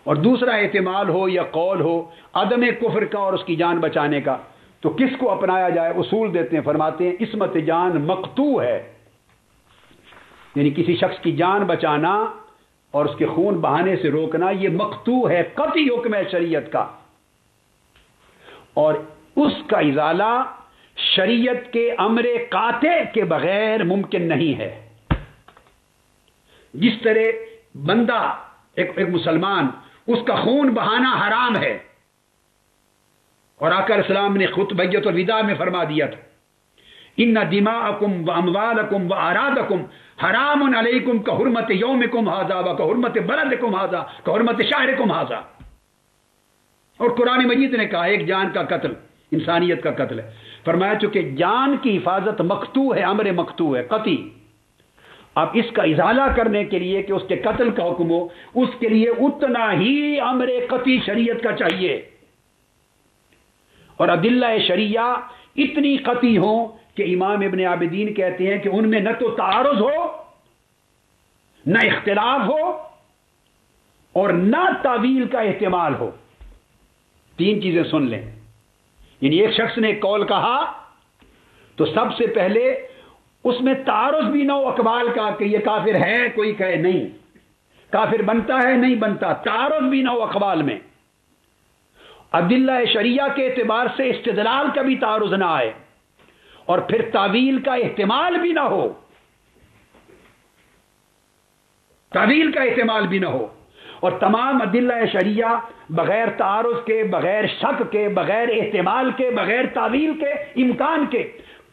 اور دوسرا احتمال ہو یا قول ہو عدم کفر کا اور اس کی جان بچانے کا، تو کس کو اپنایا جائے؟ اصول دیتے ہیں، فرماتے ہیں عصمت جان مقطوع ہے، یعنی کسی شخص کی جان بچانا اور اس کے خون بہانے سے روکنا یہ مقطوع ہے، قطعی حکم ہے شریعت کا، اور اس کا ازالہ شریعت کے امر قاطع کے بغیر ممکن نہیں ہے۔ جس طرح بندہ ایک مسلمان اس کا خون بہانا حرام ہے، اور آقا علیہ السلام نے خطبۃ الوداع میں فرما دیا تھا ان دماءکم واموالکم واعراضکم حرام علیکم کحرمت یومکم ھذا وکحرمت بلدکم ھذا کحرمت شہرکم ھذا، اور قرآن مجید نے کہا ایک جان کا قتل انسانیت کا قتل ہے، فرمایا چونکہ جان کی حفاظت مقطوع ہے، امر مقطوع ہے، قطعی۔ اب اس کا ازالہ کرنے کے لیے کہ اس کے قتل کا حکم ہو، اس کے لیے اتنا ہی امر قطعی شریعت کا چاہیے، اور ادلہ شریعہ اتنی قطعی ہوں کہ امام ابن عابدین کہتے ہیں کہ ان میں نہ تو تعارض ہو، نہ اختلاف ہو، اور نہ تعویل کا احتمال ہو۔ 3 چیزیں سن لیں، یعنی ایک شخص نے ایک قول کہا تو سب سے پہلے اس میں تعارض بھی نہ ہو اقوال کا کہ یہ کافر ہے، کوئی کہے نہیں کافر بنتا ہے نہیں بنتا، تعارض بھی نہ ہو اقوال میں، ادلہ شریعہ کے اعتبار سے استدلال کا بھی تعارض نہ آئے، اور پھر تعویل کا احتمال بھی نہ ہو، تعویل کا احتمال بھی نہ ہو، اور تمام ادلہ شریعہ بغیر تعارض کے، بغیر شک کے، بغیر احتمال کے، بغیر تعویل کے، امکان کے،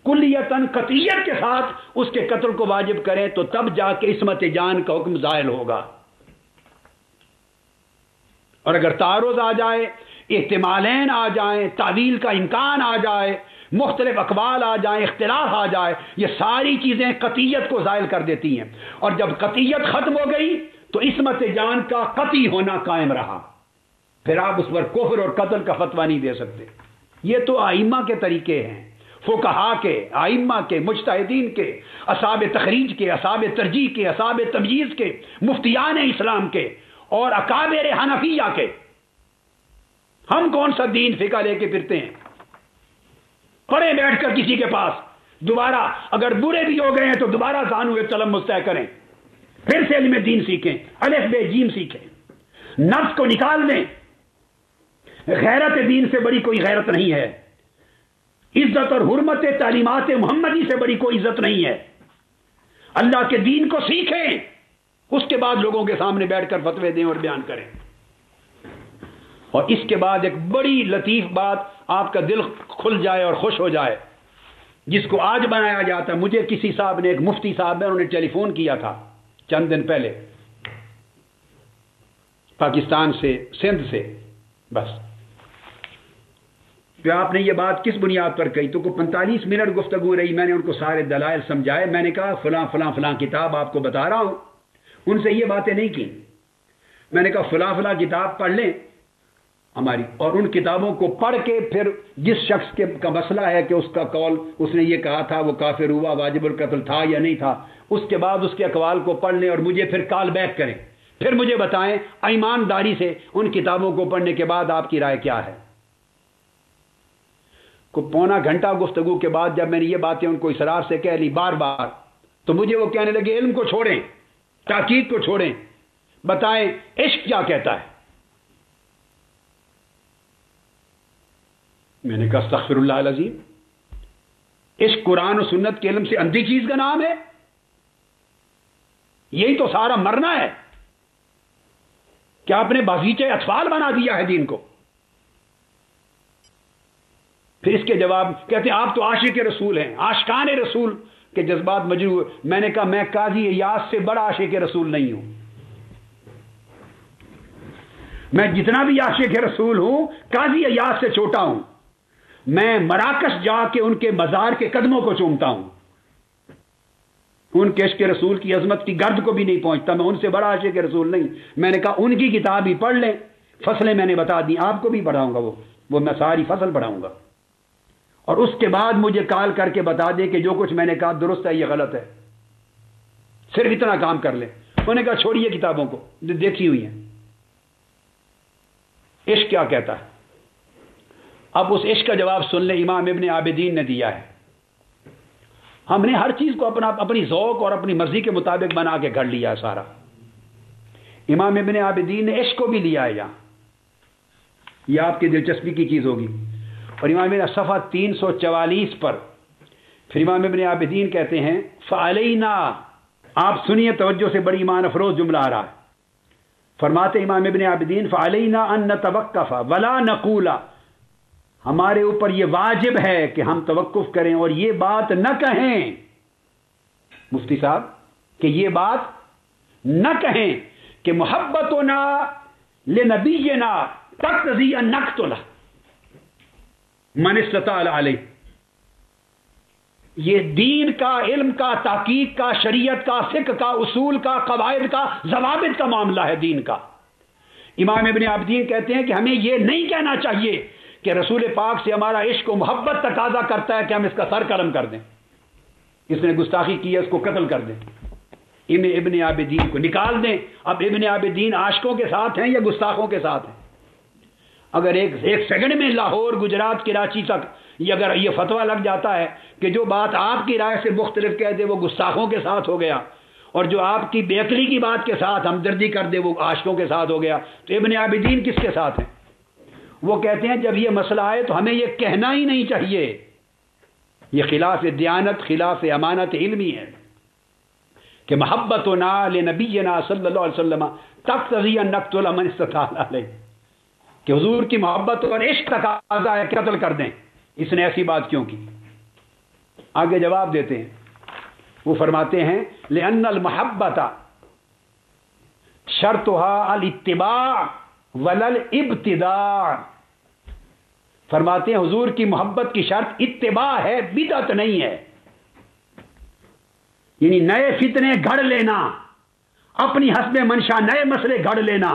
کلیتاً قطعیت کے ساتھ اس کے قتل کو واجب کریں تو تب جا کے عصمت جان کا حکم زائل ہوگا۔ اور اگر تعارض آ جائے، احتمالین آ جائیں، تعویل کا امکان آ جائے، مختلف اقوال آ جائیں، اختلاف آ جائے، یہ ساری چیزیں قطعیت کو زائل کر دیتی ہیں، اور جب قطعیت ختم ہو گئی تو عصمت جان کا قطعی ہونا قائم رہا، پھر آپ اس پر کفر اور قتل کا فتویٰ نہیں دے سکتے۔ یہ تو ائمہ کے طریقے ہیں، فقہا کے، ائمہ کے، مجتہدین کے، اصحاب تخریج کے، اصحاب ترجیح کے، اصحاب تمییز کے، مفتیان اسلام کے، اور اکابر حنفیہ کے۔ ہم کون سا دین فقہ لے کے پھرتے ہیں؟ پڑے بیٹھ کر کسی کے پاس دوبارہ اگر برے بھی ہو گئے ہیں تو دوبارہ زانو تلمس طے کریں، پھر سے علم دین سیکھیں، الف بے جیم سیکھیں، نفس کو نکال دیں۔ غیرت دین سے بڑی کوئی غیرت نہیں ہے، عزت اور حرمت تعلیمات محمدی سے بڑی کوئی عزت نہیں ہے۔ اللہ کے دین کو سیکھیں، اس کے بعد لوگوں کے سامنے بیٹھ کر فتوے دیں اور بیان کریں۔ اور اس کے بعد ایک بڑی لطیف بات، آپ کا دل کھل جائے اور خوش ہو جائے، جس کو آج بنایا جاتا ہے. مجھے کسی صاحب نے، ایک مفتی صاحب نے، انہوں نے ٹیلی فون کیا تھا چند دن پہلے پاکستان سے، سندھ سے. بس کہ آپ نے یہ بات کس بنیاد پر کہی؟ تو 45 منٹ گفتگو رہی. میں نے ان کو سارے دلائل سمجھائے. میں نے کہا فلاں فلاں فلاں کتاب آپ کو بتا رہا ہوں. ان سے یہ باتیں نہیں کی. میں نے کہا فلاں فلاں کتاب پڑھ لیں ہماری، اور ان کتابوں کو پڑھ کے پھر جس شخص کا مسئلہ ہے کہ اس کا قول، اس نے یہ کہا تھا وہ کافر ہوا، واجب القتل تھا یا نہیں تھا، اس کے بعد اس کے اقوال کو پڑھ لیں اور مجھے پھر کال بیک کریں. پھر مجھے بتائیں ایمانداری سے ان کتابوں کو پڑھنے کے بعد آپ کی رائے کیا ہے. کو پونا گھنٹہ گفتگو کے بعد جب میں نے یہ باتیں ان کو اصرار سے کہہ لی بار بار، تو مجھے وہ کہنے لگے علم کو چھوڑیں، تحقیق کو چھوڑیں، بتائیں عشق کیا کہتا ہے. میں نے کہا استغفر اللہ العظیم، عشق قرآن و سنت کے علم سے اندھی چیز کا نام ہے؟ یہی تو سارا مرنا ہے. کیا آپ نے باغیچے اطفال بنا دیا ہے دین کو؟ پھر اس کے جواب کہتے ہیں آپ تو عاشق رسول ہیں، عاشقان رسول کے جذبات مجروح. میں نے کہا میں قاضی ایاز سے بڑا عاشق رسول نہیں ہوں. میں جتنا بھی عاشق رسول ہوں قاضی ایاز سے چھوٹا ہوں. میں مراکش جا کے ان کے مزار کے قدموں کو چومتا ہوں. ان کے عشق رسول کی عظمت کی گرد کو بھی نہیں پہنچتا. میں ان سے بڑا عاشق رسول نہیں. میں نے کہا ان کی کتاب ہی پڑھ لیں. فصلیں میں نے بتا دی، آپ کو بھی پڑھاؤں گا، وہ میں ساری فصل پڑھاؤں گا، اور اس کے بعد مجھے کال کر کے بتا دے کہ جو کچھ میں نے کہا درست ہے یا غلط ہے. صرف اتنا کام کر لیں. انہوں نے کہا چھوڑیے کتابوں کو، دیکھی ہوئی ہیں. عشق کیا کہتا ہے؟ اب اس عشق کا جواب سن لیں. امام ابن عابدین نے دیا ہے. ہم نے ہر چیز کو اپنی ذوق اور اپنی مرضی کے مطابق بنا کے گھڑ لیا ہے سارا. امام ابن عابدین نے عشق کو بھی لیا ہے یہاں. یہ آپ کی دلچسپی کی چیز ہوگی. اور امام ابن صفحہ 344 پر پھر امام ابن عابدین کہتے ہیں فعلینا، آپ سنیے توجہ سے، بڑی ایمان افروز جملہ آ رہا ہے. فرماتے امام ابن عابدین فعلینا ان نتوقف ولا نقول، ہمارے اوپر یہ واجب ہے کہ ہم توقف کریں اور یہ بات نہ کہیں، مفتی صاحب، کہ یہ بات نہ کہیں کہ محبتنا لنبینا تقتضی ان نقتلہ من استطاع علیہ. یہ دین کا، علم کا، تحقیق کا، شریعت کا، فقہ کا، اصول کا، قواعد کا، ضوابط کا معاملہ ہے دین کا. امام ابن عابدین کہتے ہیں کہ ہمیں یہ نہیں کہنا چاہیے کہ رسول پاک سے ہمارا عشق و محبت تقاضا کرتا ہے کہ ہم اس کا سر قلم کر دیں، اس نے گستاخی کی ہے اس کو قتل کر دیں، ابن عابدین کو نکال دیں. اب ابن عابدین عاشقوں کے ساتھ ہیں یا گستاخوں کے ساتھ ہیں؟ اگر ایک سیکنڈ میں لاہور، گجرات، کراچی تک یہ اگر یہ فتویٰ لگ جاتا ہے کہ جو بات آپ کی رائے سے مختلف کہہ دے وہ گستاخوں کے ساتھ ہو گیا، اور جو آپ کی بے عقلی کی بات کے ساتھ ہمدردی کر دے وہ عاشقوں کے ساتھ ہو گیا، تو ابن عابدین کس کے ساتھ ہیں؟ وہ کہتے ہیں جب یہ مسئلہ آئے تو ہمیں یہ کہنا ہی نہیں چاہیے. یہ خلاف دیانت، خلاف امانت علمی ہے کہ محبتنا لنبینا صلی اللہ علیہ وسلم تقتضی ان نقتل من استطاع علیہ، کہ حضور کی محبت اور عشق تقاضا ہے قتل کر دیں. اس نے ایسی بات کیوں کی؟ آگے جواب دیتے ہیں. وہ فرماتے ہیں لأن المحبت شرطها الاتباع ولا الابتداع. فرماتے ہیں حضور کی محبت کی شرط اتباع ہے، بدعت نہیں ہے. یعنی نئے فتنے گھڑ لینا، اپنی حسب منشا نئے مسئلے گھڑ لینا،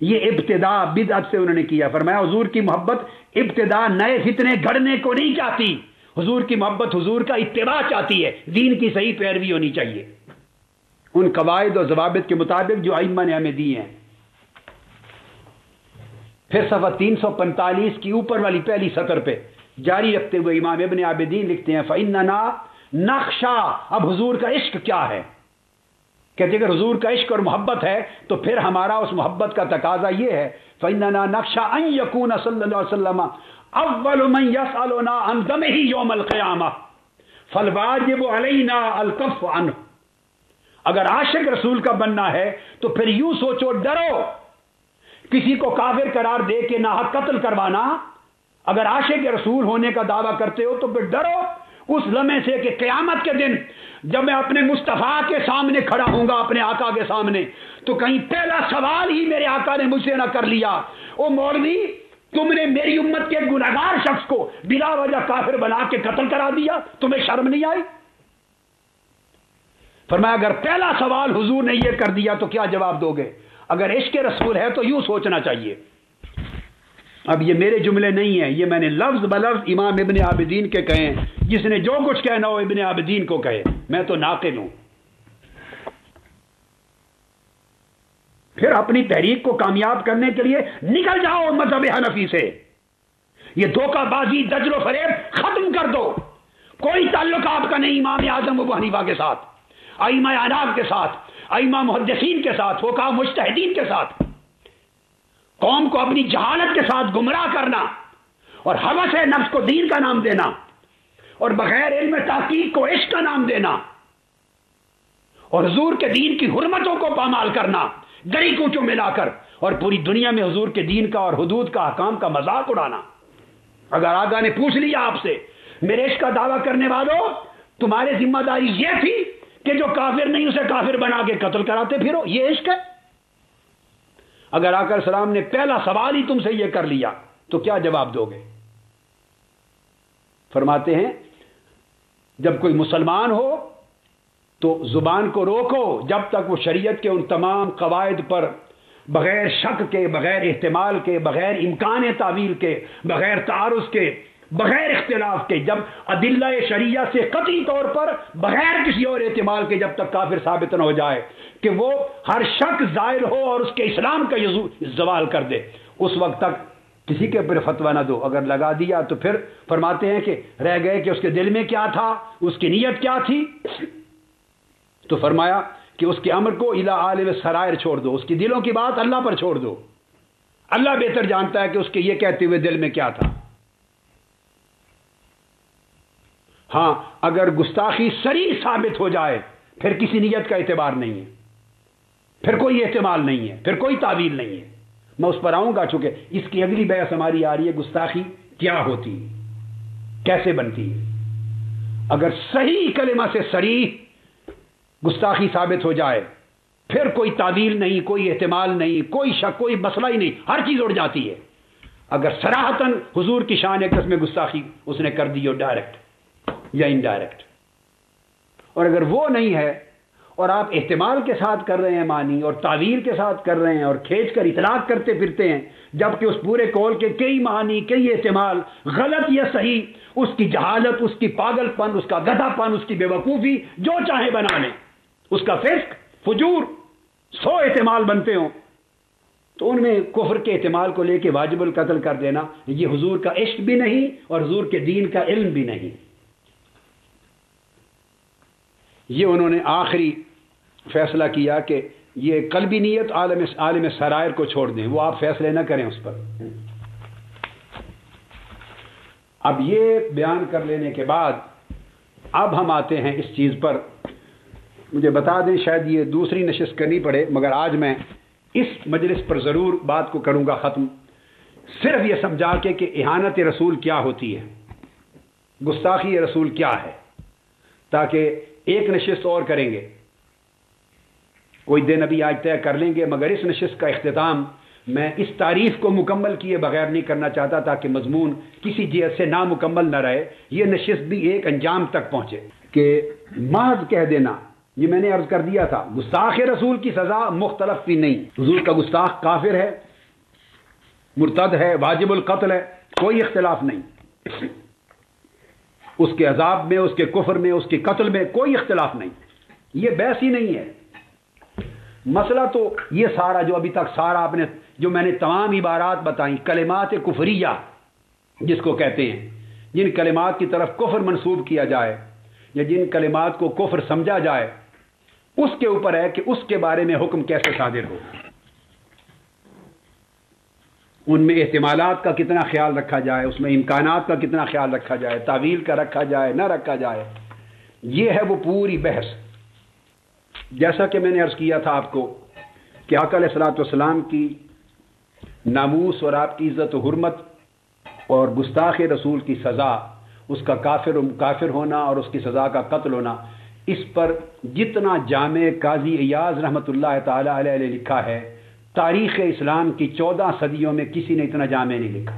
یہ ابتداء بدعت سے انہوں نے کیا. فرمایا حضور کی محبت ابتداء نئے فتنے گھڑنے کو نہیں چاہتی، حضور کی محبت حضور کا اتباع چاہتی ہے، دین کی صحیح پیروی ہونی چاہیے ان قواعد اور ضوابط کے مطابق جو ائمہ نے ہمیں دی ہیں. پھر صفحہ 345 کی اوپر والی پہلی سطر پہ جاری رکھتے ہوئے امام ابن عابدین لکھتے ہیں فَإِنَّنَا نَخْشَىٰ. اب حضور کا عشق کیا ہے؟ کہتے ہیں کہ حضور کا عشق اور محبت ہے تو پھر ہمارا اس محبت کا تقاضا یہ ہے فَإِنَّنَا نَخْشَىٰ أَن يَكُونَ صلی اللہ علیہ وسلم اول من يسألنا عن دمه يوم القیامہ فالواجب علینا الکف عنہ. اگر عاشق رسول کا بننا ہے تو پھر یوں سوچو، ڈرو کسی کو کافر قرار دے کے ناحق قتل کروانا. اگر عاشق رسول ہونے کا دعویٰ کرتے ہو تو پھر ڈرو اس لمحے سے کہ قیامت کے دن جب میں اپنے مصطفیٰ کے سامنے کھڑا ہوں گا، اپنے آقا کے سامنے، تو کہیں پہلا سوال ہی میرے آقا نے مجھ سے نہ کر لیا، او مولوی تم نے میری امت کے گنہگار شخص کو بلا وجہ کافر بنا کے قتل کرا دیا، تمہیں شرم نہیں آئی؟ فرمایا اگر پہلا سوال حضور نے یہ کر دیا تو کیا جواب دو گے؟ اگر عشق رسول ہے تو یوں سوچنا چاہیے۔ اب یہ میرے جملے نہیں ہیں، یہ میں نے لفظ بلفظ امام ابن عابدین کے کہے ہیں، جس نے جو کچھ کہنا ہو ابن عابدین کو کہے، میں تو ناقل ہوں۔ پھر اپنی تحریک کو کامیاب کرنے کے لیے نکل جاؤ مذہب حنفی سے، یہ دھوکہ بازی دجل و فریب ختم کر دو۔ کوئی تعلق آپ کا نہیں امام اعظم ابو حنیفہ کے ساتھ، ائمہ احناف کے ساتھ، ائمہ محدثین کے ساتھ، فقہاء مجتہدین کے ساتھ۔ قوم کو اپنی جہالت کے ساتھ گمراہ کرنا اور ہوس نفس کو دین کا نام دینا اور بغیر علم تحقیق کو عشق کا نام دینا اور حضور کے دین کی حرمتوں کو پامال کرنا گری کوچوں میں لا کر، اور پوری دنیا میں حضور کے دین کا اور حدود کا احکام کا مذاق اڑانا۔ اگر آقا نے پوچھ لیا آپ سے میرے عشق کا دعویٰ کرنے والوں، تمہارے ذمہ داری یہ تھی کہ جو کافر نہیں اسے کافر بنا کے قتل کراتے پھرو، یہ عشق ہے؟ اگر آقا علیہ السلام نے پہلا سوال ہی تم سے یہ کر لیا تو کیا جواب دو گے؟ فرماتے ہیں جب کوئی مسلمان ہو تو زبان کو روکو جب تک وہ شریعت کے ان تمام قواعد پر بغیر شک کے، بغیر احتمال کے، بغیر امکان تعویل کے، بغیر تعارض کے، بغیر اختلاف کے، جب ادلہ شریعہ سے قطعی طور پر بغیر کسی اور احتمال کے جب تک کافر ثابت نہ ہو جائے کہ وہ ہر شک زائل ہو اور اس کے اسلام کا زوال کر دے، اس وقت تک کسی کے اوپر فتویٰ نہ دو۔ اگر لگا دیا تو پھر فرماتے ہیں کہ رہ گئے کہ اس کے دل میں کیا تھا، اس کی نیت کیا تھی، تو فرمایا کہ اس کے امر کو الی عالم سرائر چھوڑ دو، اس کی دلوں کی بات اللہ پر چھوڑ دو، اللہ بہتر جانتا ہے کہ اس کے یہ کہتے ہوئے دل میں کیا تھا۔ ہاں اگر گستاخی صریح ثابت ہو جائے پھر کسی نیت کا اعتبار نہیں ہے، پھر کوئی احتمال نہیں ہے، پھر کوئی تعویل نہیں ہے۔ میں اس پر آؤں گا، چونکہ اس کی اگلی بحث ہماری آ رہی ہے گستاخی کیا ہوتی ہے، کیسے بنتی ہے۔ اگر صحیح کلمہ سے صریح گستاخی ثابت ہو جائے پھر کوئی تعویل نہیں، کوئی احتمال نہیں، کوئی شک، کوئی مسئلہ ہی نہیں، ہر چیز اڑ جاتی ہے۔ اگر صراحتاً حضور کی شان ایکس میں گستاخی اس نے کر دی ہو ڈائریکٹ یا انڈائریکٹ، اور اگر وہ نہیں ہے اور آپ احتمال کے ساتھ کر رہے ہیں معنی اور تعویل کے ساتھ کر رہے ہیں اور کھینچ کر اطلاق کرتے پھرتے ہیں، جبکہ اس پورے قول کے کئی معنی، کئی احتمال غلط یا صحیح، اس کی جہالت، اس کی پاگل پن، اس کا گدھا پن، اس کی بے وقوفی جو چاہے بنا لیں، اس کا فسق، فجور، 100 احتمال بنتے ہوں، تو ان میں کفر کے احتمال کو لے کے واجب القتل کر دینا یہ حضور کا عشق بھی نہیں اور حضور کے دین کا علم بھی نہیں۔ یہ انہوں نے آخری فیصلہ کیا کہ یہ قلبی نیت عالم سرائر کو چھوڑ دیں، وہ آپ فیصلے نہ کریں اس پر۔ اب یہ بیان کر لینے کے بعد اب ہم آتے ہیں اس چیز پر، مجھے بتا دیں شاید یہ دوسری نشست کرنی پڑے، مگر آج میں اس مجلس پر ضرور بات کو کروں گا ختم، صرف یہ سمجھا کے کہ اہانت رسول کیا ہوتی ہے، گستاخی رسول کیا ہے، تاکہ ایک نشست اور کریں گے، کوئی دن ابھی آج طے کر لیں گے، مگر اس نشست کا اختتام میں اس تعریف کو مکمل کیے بغیر نہیں کرنا چاہتا تاکہ مضمون کسی جہت سے نامکمل نہ رہے، یہ نشست بھی ایک انجام تک پہنچے کہ محض کہہ دینا، یہ میں نے عرض کر دیا تھا گستاخ رسول کی سزا مختلف بھی نہیں، حضور کا گستاخ کافر ہے، مرتد ہے، واجب القتل ہے، کوئی اختلاف نہیں، اس کے عذاب میں، اس کے کفر میں، اس کے قتل میں کوئی اختلاف نہیں، یہ بحث ہی نہیں ہے۔ مسئلہ تو یہ سارا جو ابھی تک سارا آپ نے جو میں نے تمام عبارات بتائیں، کلمات کفریہ جس کو کہتے ہیں، جن کلمات کی طرف کفر منسوب کیا جائے یا جن کلمات کو کفر سمجھا جائے، اس کے اوپر ہے کہ اس کے بارے میں حکم کیسے صادر ہو، ان میں احتمالات کا کتنا خیال رکھا جائے، اس میں امکانات کا کتنا خیال رکھا جائے، تعویل کا رکھا جائے نہ رکھا جائے، یہ ہے وہ پوری بحث۔ جیسا کہ میں نے عرض کیا تھا آپ کو کہ آقا علیہ الصلوۃ والسلام کی ناموس اور آپ کی عزت و حرمت اور گستاخ رسول کی سزا اس کا کافر ہونا اور اس کی سزا کا قتل ہونا، اس پر جتنا جامع قاضی ایاز رحمۃ اللہ تعالی علیہ نے لکھا ہے، تاریخ اسلام کی 14 صدیوں میں کسی نے اتنا جامع نہیں لکھا۔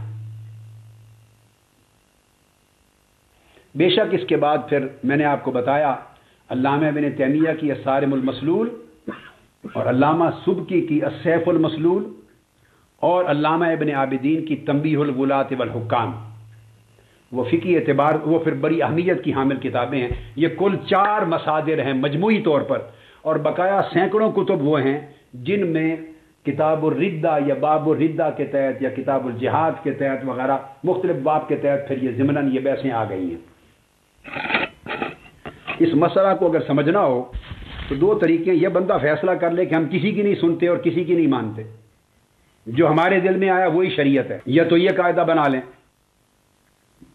بے شک اس کے بعد پھر میں نے آپ کو بتایا علامہ ابن تیمیہ کی الصارم المسلول، اور علامہ سبکی کی السیف المسلول، اور علامہ ابن عابدین کی تنبیہ الولاۃ والحکام، وہ فقہی اعتبار وہ پھر بڑی اہمیت کی حامل کتابیں ہیں۔ یہ کل 4 مصادر ہیں مجموعی طور پر، اور بقایا سینکڑوں کتب وہ ہیں جن میں کتاب الردہ یا باب الردہ کے تحت یا کتاب الجہاد کے تحت وغیرہ مختلف باب کے تحت پھر یہ ضمناً یہ بحثیں آ گئی ہیں۔ اس مسئلہ کو اگر سمجھنا ہو تو 2 طریقے، یہ بندہ فیصلہ کر لے کہ ہم کسی کی نہیں سنتے اور کسی کی نہیں مانتے، جو ہمارے دل میں آیا وہی شریعت ہے، یا تو یہ قاعدہ بنا لیں،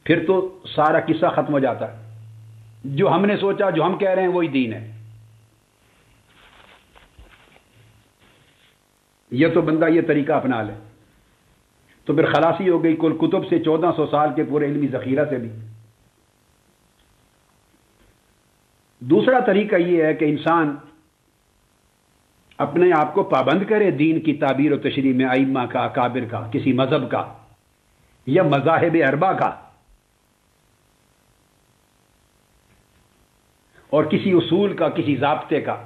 پھر تو سارا قصہ ختم ہو جاتا ہے۔ جو ہم نے سوچا، جو ہم کہہ رہے ہیں وہی دین ہے، یہ تو بندہ یہ طریقہ اپنا لے تو پھر خلاصی ہو گئی کل کتب سے، 1400 سال کے پورے علمی ذخیرہ سے بھی۔ دوسرا طریقہ یہ ہے کہ انسان اپنے آپ کو پابند کرے دین کی تعبیر و تشریح میں، ائمہ کا، اکابر کا، کسی مذہب کا یا مذاہب اربعہ کا، اور کسی اصول کا، کسی ضابطے کا،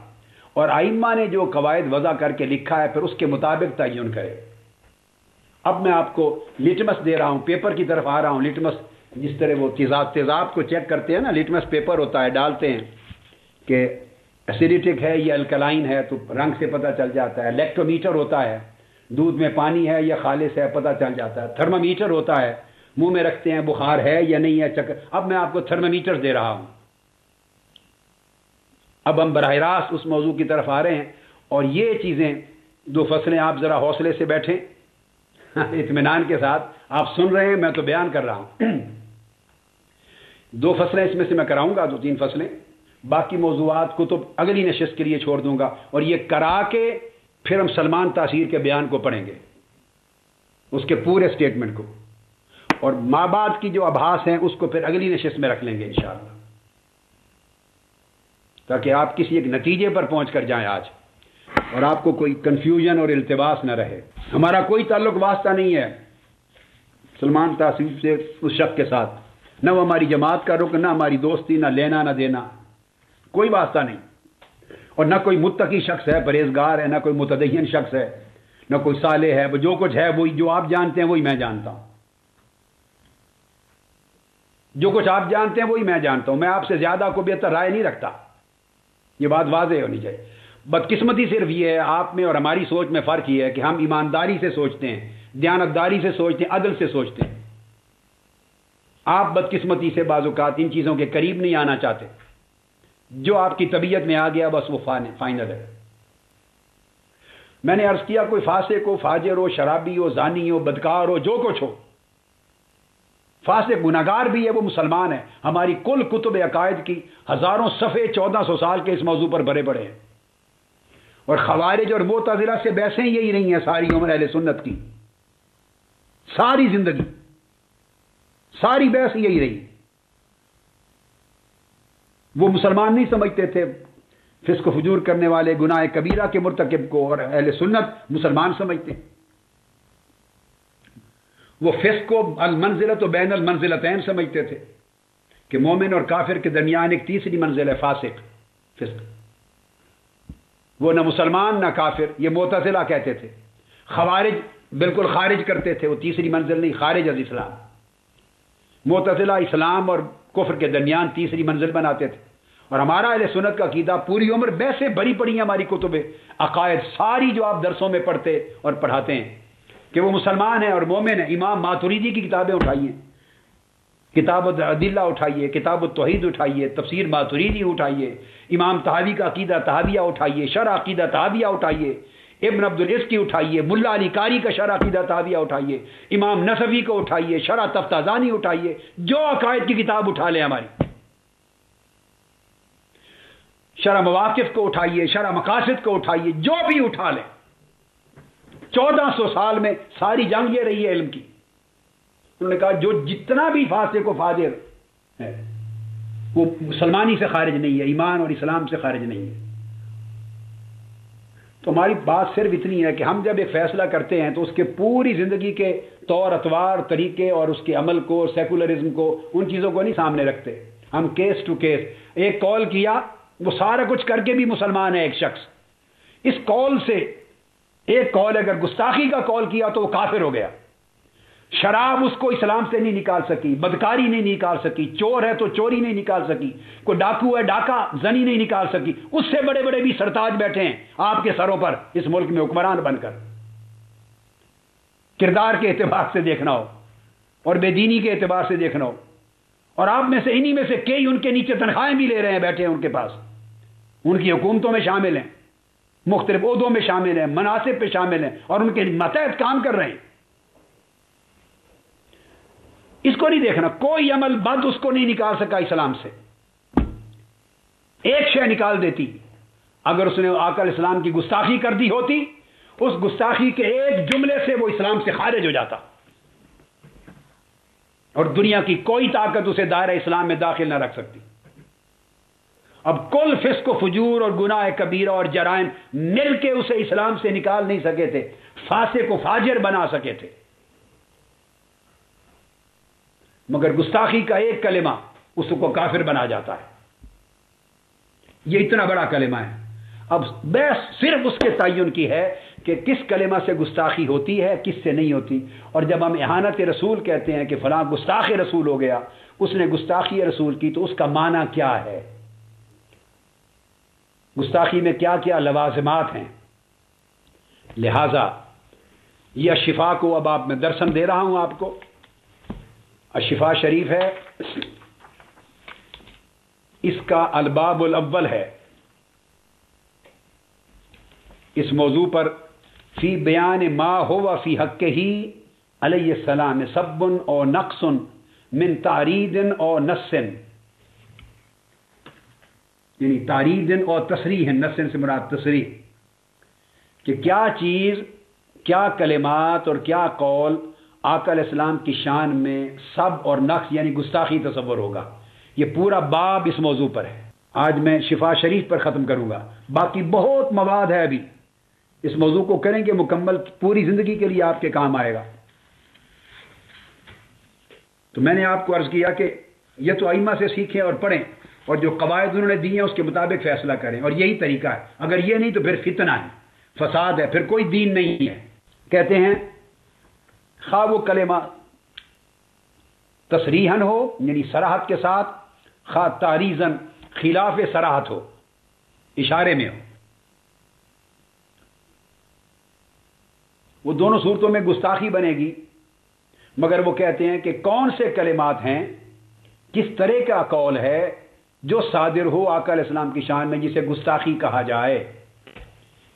اور ائمہ نے جو قواعد وضع کر کے لکھا ہے پھر اس کے مطابق تعین کرے۔ اب میں آپ کو لٹمس دے رہا ہوں، پیپر کی طرف آ رہا ہوں۔ لٹمس جس طرح وہ تیزاب کو چیک کرتے ہیں نا، لٹمس پیپر ہوتا ہے، ڈالتے ہیں کہ ایسیڈیٹک ہے یا الکلائن ہے تو رنگ سے پتہ چل جاتا ہے۔ لیکٹومیٹر ہوتا ہے، دودھ میں پانی ہے یا خالص ہے پتہ چل جاتا ہے۔ تھرمامیٹر ہوتا ہے، منہ میں رکھتے ہیں بخار ہے یا نہیں ہے، چکر۔ اب میں آپ کو تھرمامیٹر دے رہا ہوں۔ اب ہم براہ راست اس موضوع کی طرف آ رہے ہیں، اور یہ چیزیں 2 فصلیں آپ ذرا حوصلے سے بیٹھیں، اطمینان کے ساتھ آپ سن رہے ہیں، میں تو بیان کر رہا ہوں۔ 2 فصلیں اس میں سے میں کراؤں گا، 2-3 فصلیں، باقی موضوعات کتب اگلی نشست کے لیے چھوڑ دوں گا، اور یہ کرا کے پھر ہم سلمان تاثیر کے بیان کو پڑھیں گے، اس کے پورے سٹیٹمنٹ کو، اور ماں بعد کی جو ابحاث ہیں اس کو پھر اگلی نشست میں رکھ لیں گے انشاءاللہ، تاکہ آپ کسی ایک نتیجے پر پہنچ کر جائیں آج، اور آپ کو کوئی کنفیوژن اور التباس نہ رہے۔ ہمارا کوئی تعلق واسطہ نہیں ہے سلمان تاثیر سے اس شخص کے ساتھ، نہ وہ ہماری جماعت کا رکن، نہ ہماری دوستی، نہ لینا نہ دینا، کوئی واسطہ نہیں، اور نہ کوئی متقی شخص ہے، پرہیزگار ہے، نہ کوئی متدین شخص ہے، نہ کوئی صالح ہے۔ جو کچھ ہے وہی، جو آپ جانتے ہیں وہی میں جانتا ہوں، جو کچھ آپ جانتے ہیں وہی میں جانتا ہوں۔ میں آپ سے زیادہ کو بہتر رائے نہیں رکھتا، یہ بات واضح ہونی چاہیے۔ بدقسمتی صرف یہ ہے آپ میں اور ہماری سوچ میں فرق یہ ہے کہ ہم ایمانداری سے سوچتے ہیں، دیانتداری سے سوچتے ہیں، عدل سے سوچتے ہیں۔ آپ بدقسمتی سے بعض اوقات ان چیزوں کے قریب نہیں آنا چاہتے، جو آپ کی طبیعت میں آ گیا بس وہ فائنل ہے۔ میں نے عرض کیا کوئی فاسق ہو، فاجر ہو، شرابی ہو، زانی ہو، بدکار ہو، جو کچھ ہو، فاسق گناہگار بھی ہے، وہ مسلمان ہے۔ ہماری کل کتب عقائد کی ہزاروں صفحے 1400 سال کے اس موضوع پر بھرے پڑے ہیں، اور خوارج اور معتزلہ سے بحثیں یہی رہی ہیں ساری عمر اہل سنت کی، ساری زندگی ساری بحث یہی رہی۔ وہ مسلمان نہیں سمجھتے تھے فسق و فجور کرنے والے، گناہ کبیرہ کے مرتکب کو، اور اہل سنت مسلمان سمجھتے ہیں۔ وہ فسق کو المنزلۃ بین المنزلتین سمجھتے تھے کہ مومن اور کافر کے درمیان ایک تیسری منزل ہے، فاسق، فسق۔ وہ نہ مسلمان نہ کافر، یہ معتزلہ کہتے تھے۔ خوارج بالکل خارج کرتے تھے، وہ تیسری منزل نہیں، خارج از اسلام۔ معتزلہ اسلام اور کفر کے درمیان تیسری منزل بناتے تھے، اور ہمارا اہل سنت کا عقیدہ پوری عمر بحثیں بھری پڑی ہیں ہماری کتب عقائد ساری جو آپ درسوں میں پڑھتے اور پڑھاتے ہیں کہ وہ مسلمان ہیں اور مومن ہیں۔ امام ماتریدی کی کتابیں اٹھائیے، کتاب العدلہ اٹھائیے، کتاب التوحید اٹھائیے، تفسیر ماتریدی اٹھائیے، امام طحاوی کا عقیدہ طحاویہ اٹھائیے، شرح عقیدہ طحاویہ اٹھائیے، ابن عبد العز کی اٹھائیے، ملا علی قاری کا شرح عقیدہ طحاویہ اٹھائیے، امام نصفی کو اٹھائیے، شرح تفتازانی اٹھائیے، جو عقائد کی کتاب اٹھا لیں ہماری، شرح مواقف کو اٹھائیے، شرح مقاصد کو اٹھائیے، جو بھی اٹھا لیں۔ 1400 سال میں ساری جنگ یہ رہی ہے علم کی۔ انہوں نے کہا جو جتنا بھی فاسق و فاجر ہے، وہ مسلمانی سے خارج نہیں ہے، ایمان اور اسلام سے خارج نہیں ہے۔ تو ہماری بات صرف اتنی ہے کہ ہم جب ایک فیصلہ کرتے ہیں تو اس کے پوری زندگی کے طور اطوار، طریقے اور اس کے عمل کو، سیکولرزم کو، ان چیزوں کو نہیں سامنے رکھتے، ہم کیس ٹو کیس۔ ایک کال کیا، وہ سارا کچھ کر کے بھی مسلمان ہے ایک شخص، اس کال سے ایک کال اگر گستاخی کا کال کیا تو وہ کافر ہو گیا۔ شراب اس کو اسلام سے نہیں نکال سکی، بدکاری نہیں نکال سکی، چور ہے تو چوری نہیں نکال سکی، کوئی ڈاکو ہے ڈاکہ زنی نہیں نکال سکی۔ اس سے بڑے بڑے بھی سرتاج بیٹھے ہیں آپ کے سروں پر اس ملک میں حکمران بن کر، کردار کے اعتبار سے دیکھنا ہو اور بے دینی کے اعتبار سے دیکھنا ہو، اور آپ میں سے انہی میں سے کئی ان کے نیچے تنخواہیں بھی لے رہے ہیں، بیٹھے ہیں ان کے پاس، ان کی حکومتوں میں شامل ہیں، مختلف عہدوں میں شامل ہیں، مناصب پہ شامل ہیں اور ان کے ماتحت کام کر رہے ہیں۔ اس کو نہیں دیکھنا، کوئی عمل بد اس کو نہیں نکال سکا اسلام سے۔ ایک شے نکال دیتی، اگر اس نے آقا علیہ السلام کی گستاخی کر دی ہوتی، اس گستاخی کے ایک جملے سے وہ اسلام سے خارج ہو جاتا، اور دنیا کی کوئی طاقت اسے دائرہ اسلام میں داخل نہ رکھ سکتی۔ اب کل فسق و فجور اور گناہ کبیرہ اور جرائم مل کے اسے اسلام سے نکال نہیں سکے تھے، فاسق و فاجر بنا سکے تھے، مگر گستاخی کا ایک کلمہ اس کو کافر بنا جاتا ہے۔ یہ اتنا بڑا کلمہ ہے۔ اب بحث صرف اس کے تعین کی ہے کہ کس کلمہ سے گستاخی ہوتی ہے، کس سے نہیں ہوتی۔ اور جب ہم اہانت رسول کہتے ہیں کہ فلاں گستاخ رسول ہو گیا، اس نے گستاخی رسول کی، تو اس کا معنی کیا ہے؟ گستاخی میں کیا کیا لوازمات ہیں؟ لہذا یہ شفا کو اب آپ میں درسن دے رہا ہوں آپ کو، الشفا شریف ہے، اس کا الباب الاول ہے، اس موضوع پر فی بیان ما ہوا فی حق ہی علیہ السلام سب او نقص من تعرید او نص، یعنی تعرید اور تصریح، نص سے مراد تصریح، کہ کیا چیز، کیا کلمات اور کیا قول آقا علیہ السلام کی شان میں سب اور نقص یعنی گستاخی تصور ہوگا۔ یہ پورا باب اس موضوع پر ہے۔ آج میں شفا شریف پر ختم کروں گا، باقی بہت مواد ہے ابھی، اس موضوع کو کریں گے مکمل، پوری زندگی کے لیے آپ کے کام آئے گا۔ تو میں نے آپ کو عرض کیا کہ یہ تو ائمہ سے سیکھیں اور پڑھیں، اور جو قواعد انہوں نے دی ہیں اس کے مطابق فیصلہ کریں، اور یہی طریقہ ہے۔ اگر یہ نہیں تو پھر فتنہ ہے، فساد ہے، پھر کوئی دین نہیں ہے۔ کہتے ہیں خواہ وہ کلمہ تصریحاً ہو یعنی صراحت کے ساتھ، خواہ تعریضاً خلاف صراحت ہو، اشارے میں ہو، وہ دونوں صورتوں میں گستاخی بنے گی۔ مگر وہ کہتے ہیں کہ کون سے کلمات ہیں، کس طرح کا قول ہے جو صادر ہو آقا علیہ السلام کی شان میں، جسے گستاخی کہا جائے۔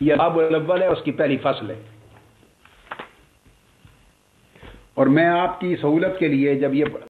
یہ باب الاول ہے، اس کی پہلی فصل ہے۔ اور میں آپ کی سہولت کے لیے جب یہ